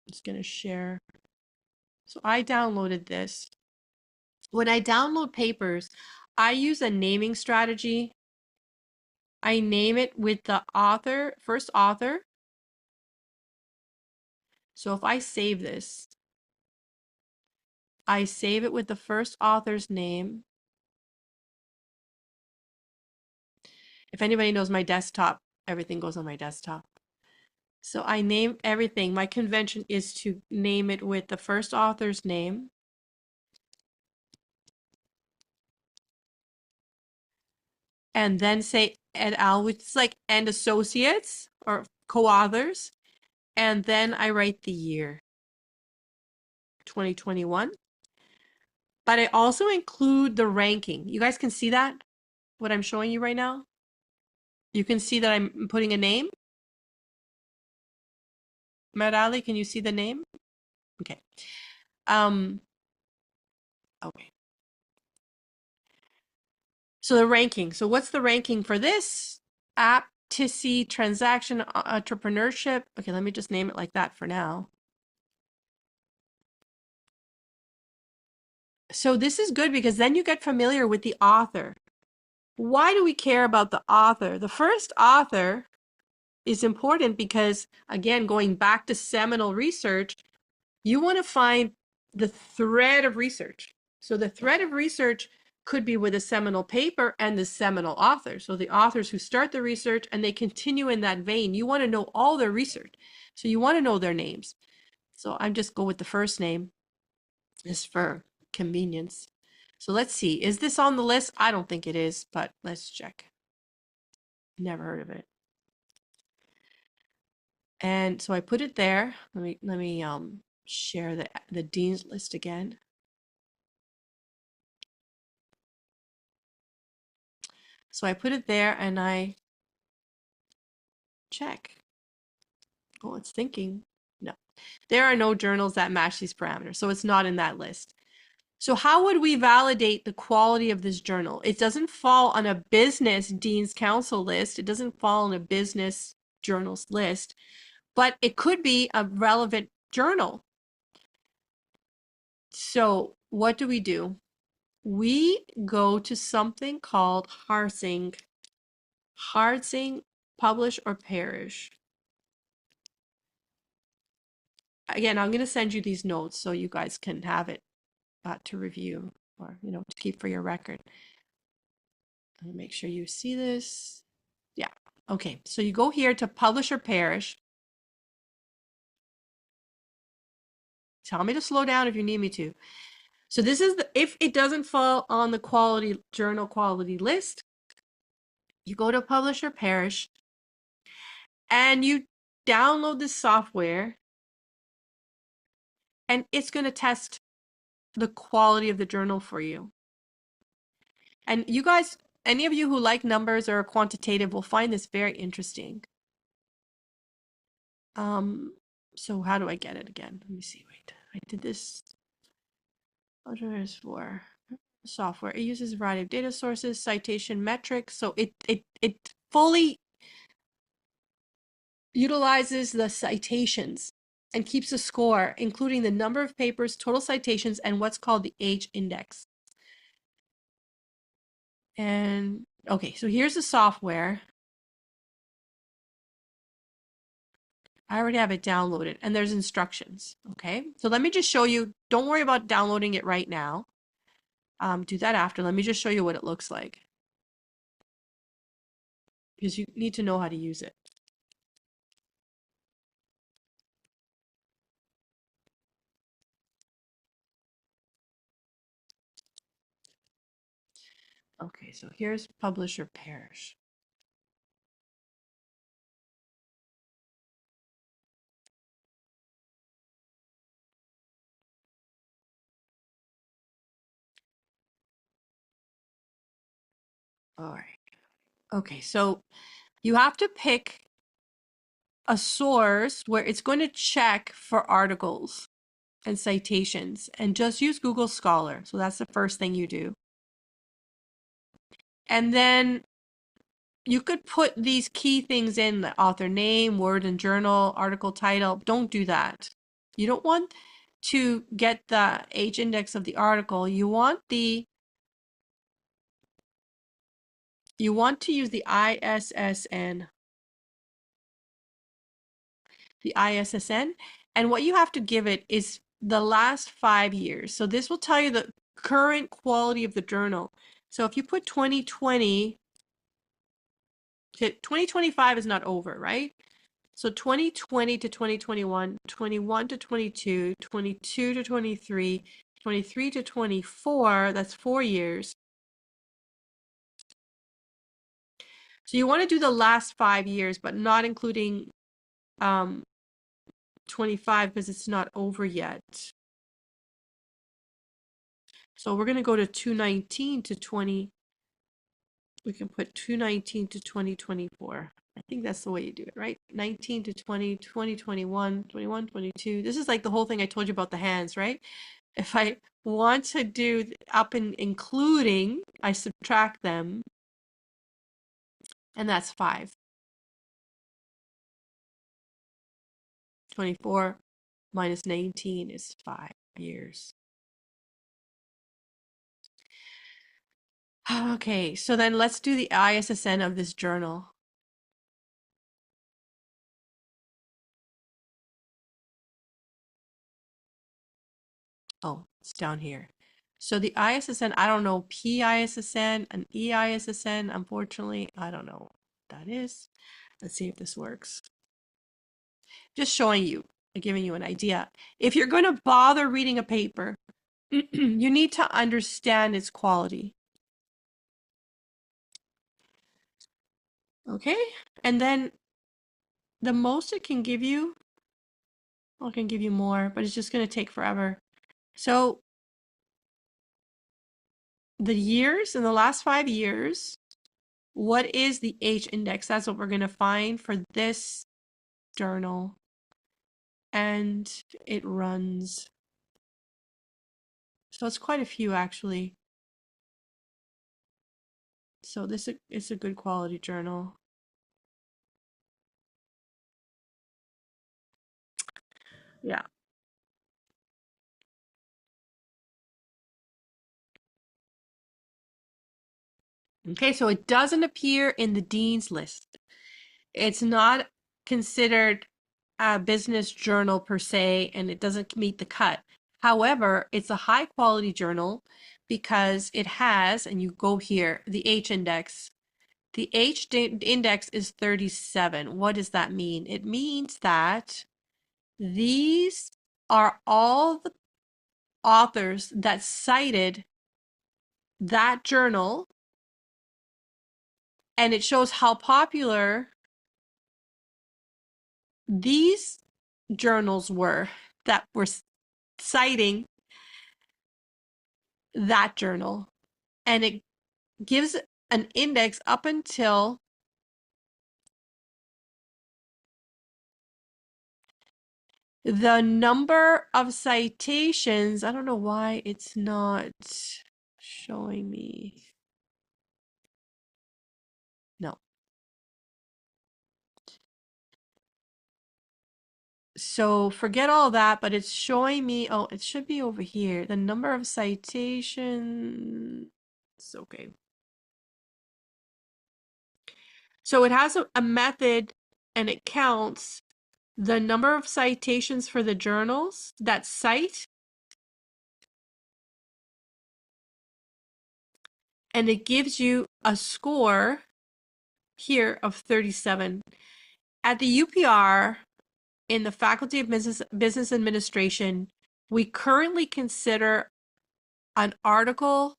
just going to share. So I downloaded this. When I download papers, I use a naming strategy. I name it with the author, first author. So if I save this, I save it with the first author's name. If anybody knows my desktop, everything goes on my desktop. So I name everything. My convention is to name it with the first author's name. And then say et al., which is like and associates or co-authors. And then I write the year, 2021. But I also include the ranking. You guys can see that, what I'm showing you right now? You can see that I'm putting a name. Merali, can you see the name? Okay. Okay. So the ranking. So what's the ranking for this? Aptisi transaction entrepreneurship. Okay, let me just name it like that for now. So this is good because then you get familiar with the author. Why do we care about the author? The first author is important because, again, going back to seminal research, you want to find the thread of research. So the thread of research could be with a seminal paper and the seminal author. So the authors who start the research and they continue in that vein, you want to know all their research. So you want to know their names. So I'm just go with the first name just for convenience. So let's see, is this on the list? I don't think it is, but let's check. Never heard of it. And so I put it there. Let me share the dean's list again. So I put it there and I check. Oh, it's thinking. No, there are no journals that match these parameters, so it's not in that list. So how would we validate the quality of this journal? It doesn't fall on a business Dean's Council list. It doesn't fall on a business journals list, but it could be a relevant journal. So what do? We go to something called Harsing. Harsing, publish or perish. Again, I'm going to send you these notes so you guys can have it to review or, to keep for your record. Let me make sure you see this. Yeah. Okay. So you go here to publish or perish. Tell me to slow down if you need me to. So this is if it doesn't fall on the journal quality list, you go to publish or perish and you download this software and it's going to test the quality of the journal for you. And you guys, any of you who like numbers or are quantitative will find this very interesting. So how do I get it again? Let me see. Wait, I did this. For software. It uses a variety of data sources, citation metrics. So it fully utilizes the citations and keeps a score, including the number of papers, total citations, and what's called the H index. And okay, so here's the software. I already have it downloaded and there's instructions. Okay, so let me just show you. Don't worry about downloading it right now. Do that after. Let me just show you what it looks like because you need to know how to use it. Okay, so here's publisher parish. All right. Okay, so you have to pick a source where it's going to check for articles and citations and just use Google Scholar. So that's the first thing you do. And then you could put these key things in, the author name, word and journal, article title. Don't do that. You don't want to get the H index of the article. You want to use the ISSN. The ISSN. And what you have to give it is the last 5 years. So this will tell you the current quality of the journal. So if you put 2020, 2025 is not over, right? So 2020 to 2021, 21 to 22, 22 to 23, 23 to 24, that's 4 years. So you want to do the last 5 years, but not including 25 because it's not over yet. So we're going to go to 219 to 20. We can put 219 to 2024. I think that's the way you do it, right? 19 to 20, 20, 21, 21, 22. This is like the whole thing I told you about the hands, right? If I want to do up and including, I subtract them, and that's 5. 24 minus 19 is 5 years. Okay, so then let's do the ISSN of this journal. Oh, it's down here. So the ISSN, I don't know PISSN and EISSN. Unfortunately, I don't know what that is. Let's see if this works. Just showing you, giving you an idea. If you're going to bother reading a paper, you need to understand its quality. Okay, and then the most it can give you, well, it can give you more, but it's just going to take forever. So the years, in the last 5 years, what is the H index? That's what we're going to find for this journal. And it runs. So it's quite a few actually. So this is a good quality journal. Yeah. Okay, so it doesn't appear in the Dean's list. It's not considered a business journal per se, and it doesn't meet the cut. However, it's a high quality journal because it has, and you go here, the H index. The H index is 37. What does that mean? It means that these are all the authors that cited that journal, and it shows how popular these journals were that were citing that journal. And it gives an index up until the number of citations. I don't know why it's not showing me. No. So forget all that, but it's showing me, oh, it should be over here. The number of citations. Okay. So it has a method and it counts the number of citations for the journals that cite, and it gives you a score here of 37. At the UPR, in the Faculty of Business Administration, we currently consider an article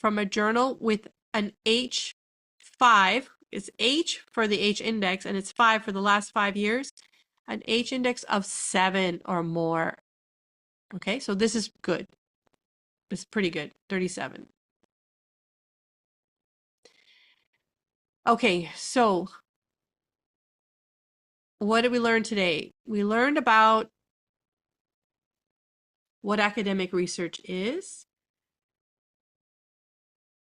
from a journal with an H5, it's H for the H index, and it's 5 for the last 5 years, an H index of 7 or more. Okay, so this is good. It's pretty good, 37. Okay, so what did we learn today? We learned about what academic research is,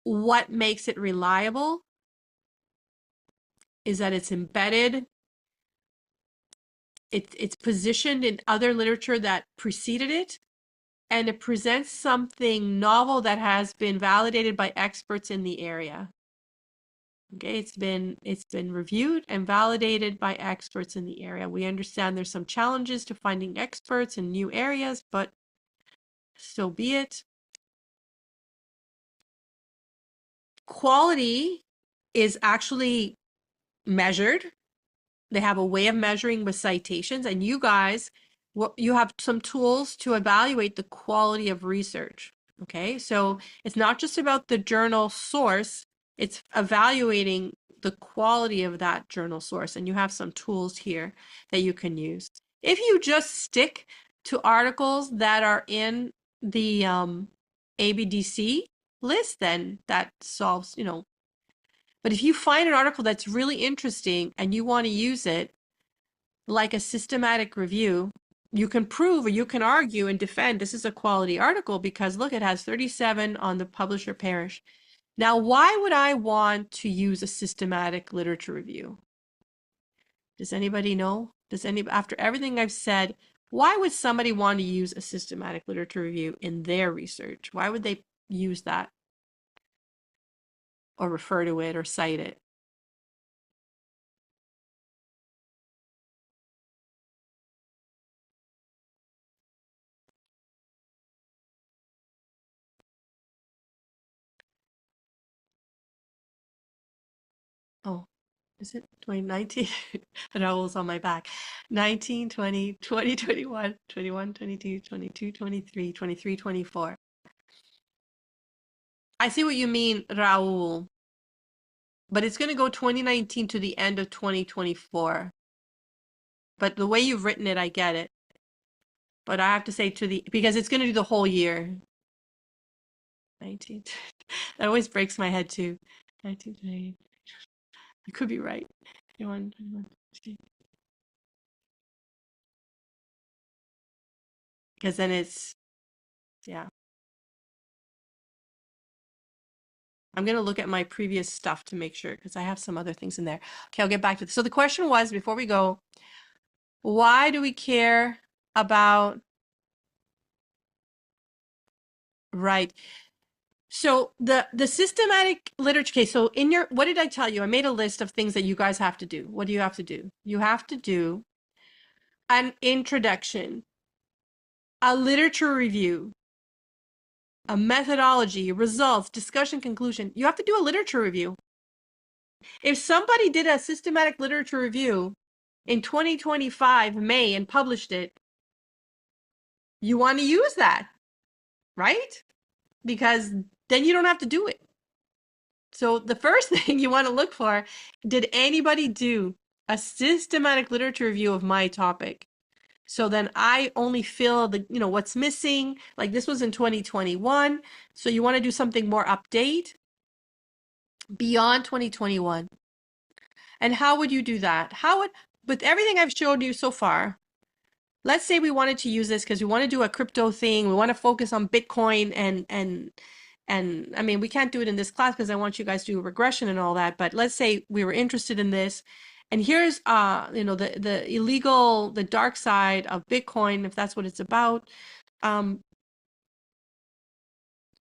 what makes it reliable is that it's embedded, it's positioned in other literature that preceded it, and it presents something novel that has been validated by experts in the area. Okay, it's been reviewed and validated by experts in the area. We understand there's some challenges to finding experts in new areas, but so be it. Quality is actually measured. They have a way of measuring with citations, and you guys, you have some tools to evaluate the quality of research. Okay, so it's not just about the journal source, it's evaluating the quality of that journal source, and you have some tools here that you can use. If you just stick to articles that are in the ABDC list, then that solves, but if you find an article that's really interesting and you want to use it, like a systematic review, you can prove or you can argue and defend this is a quality article because look, it has 37 on the publisher parish. Now, why would I want to use a systematic literature review? Does anybody know? After everything I've said, why would somebody want to use a systematic literature review in their research? Why would they use that or refer to it or cite it? Oh, is it 2019? Raul's on my back. 19, 20, 20, 21, 21, 22, 22, 23, 23, 24. I see what you mean, Raul. But it's going to go 2019 to the end of 2024. But the way you've written it, I get it. But I have to say because it's going to do the whole year. 19. That always breaks my head too. 19, 20. I could be right. 21, 21, 22. Because then it's, yeah. I'm going to look at my previous stuff to make sure because I have some other things in there. Okay, I'll get back to this. So the question was, before we go, why do we care about, right? So the systematic literature case, so in your, what did I tell you? I made a list of things that you guys have to do. What do you have to do? You have to do an introduction, a literature review, a methodology, results, discussion, conclusion. You have to do a literature review. If somebody did a systematic literature review in 2025 May and published it, you want to use that, right? Because then you don't have to do it. So the first thing you want to look for, did anybody do a systematic literature review of my topic? So then I only fill the, what's missing. Like this was in 2021. So you want to do something more update beyond 2021. And how would you do that? With everything I've showed you so far, let's say we wanted to use this because we want to do a crypto thing. We want to focus on Bitcoin and I mean, we can't do it in this class because I want you guys to do regression and all that. But let's say we were interested in this. And here's, the illegal, the dark side of Bitcoin, if that's what it's about.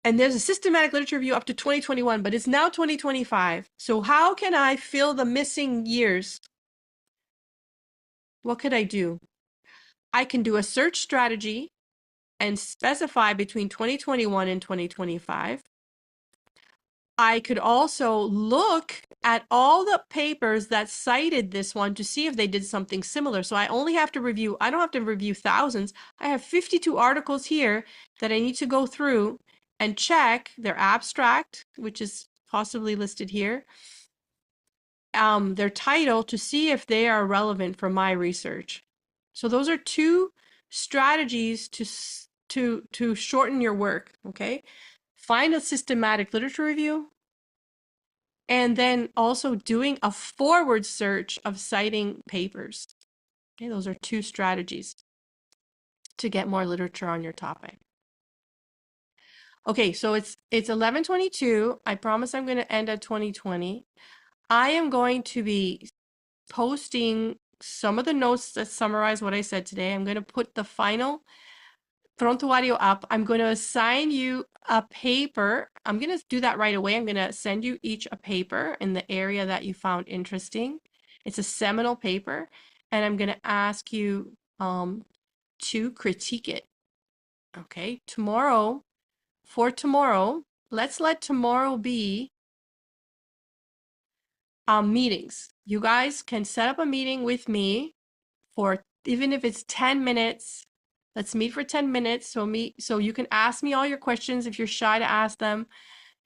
And there's a systematic literature review up to 2021, but it's now 2025. So how can I fill the missing years? What could I do? I can do a search strategy and specify between 2021 and 2025. I could also look at all the papers that cited this one to see if they did something similar. So I only have to review, I don't have to review thousands. I have 52 articles here that I need to go through and check their abstract, which is possibly listed here, their title, to see if they are relevant for my research. So those are two strategies to shorten your work, okay? Find a systematic literature review, and then also doing a forward search of citing papers. Okay, those are two strategies to get more literature on your topic. Okay, so it's 11:22. I promise I'm going to end at 2020. I am going to be posting some of the notes that summarize what I said today. I'm going to put the final prontuario up. I'm going to assign you a paper. I'm going to do that right away. I'm going to send you each a paper in the area that you found interesting. It's a seminal paper, and I'm going to ask you to critique it. Okay, for tomorrow, let's let tomorrow be meetings. You guys can set up a meeting with me for, even if it's 10 minutes. Let's meet for 10 minutes. So you can ask me all your questions. If you're shy to ask them,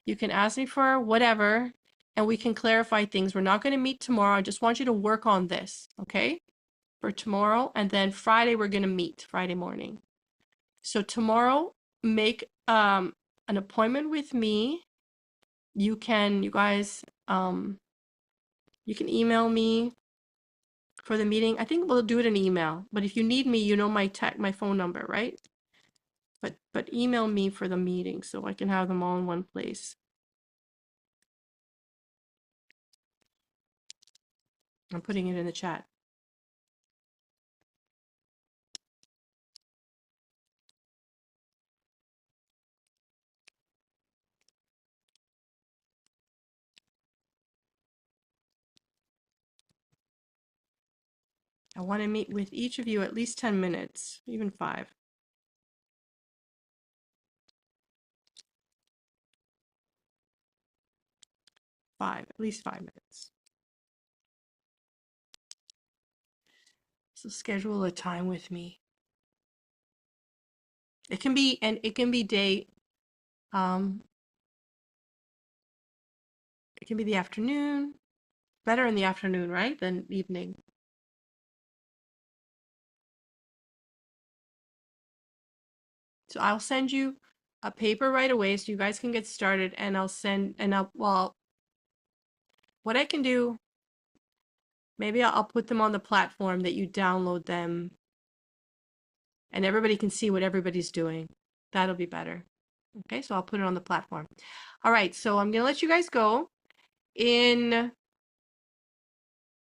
you can ask me for whatever, and we can clarify things. We're not going to meet tomorrow. I just want you to work on this, okay? For tomorrow, and then Friday we're going to meet Friday morning. So tomorrow, make an appointment with me. You guys, you can email me for the meeting. I think we'll do it in email, but if you need me, you know my phone number, right? But email me for the meeting so I can have them all in one place. I'm putting it in the chat. I want to meet with each of you at least 10 minutes, even 5. 5, at least 5 minutes. So schedule a time with me. It can be day, it can be the afternoon. Better in the afternoon, right? Than evening. So I'll send you a paper right away so you guys can get started, and well, what I can do, maybe I'll put them on the platform that you download them and everybody can see what everybody's doing. That'll be better. Okay, so I'll put it on the platform. All right, so I'm gonna let you guys go. I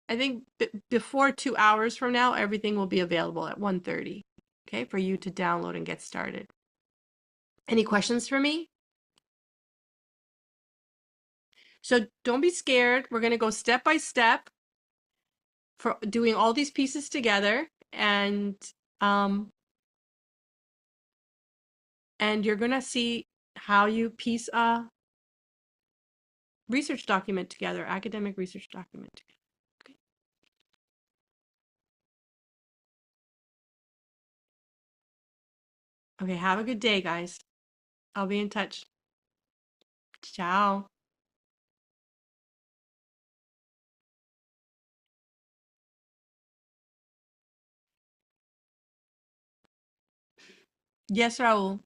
think before 2 hours from now, everything will be available at 1:30. Okay, for you to download and get started. Any questions for me? So don't be scared. We're going to go step by step for doing all these pieces together, and you're going to see how you piece a research document together, academic research document together. Okay. Okay, have a good day, guys. I'll be in touch. Ciao. Yes, Raul.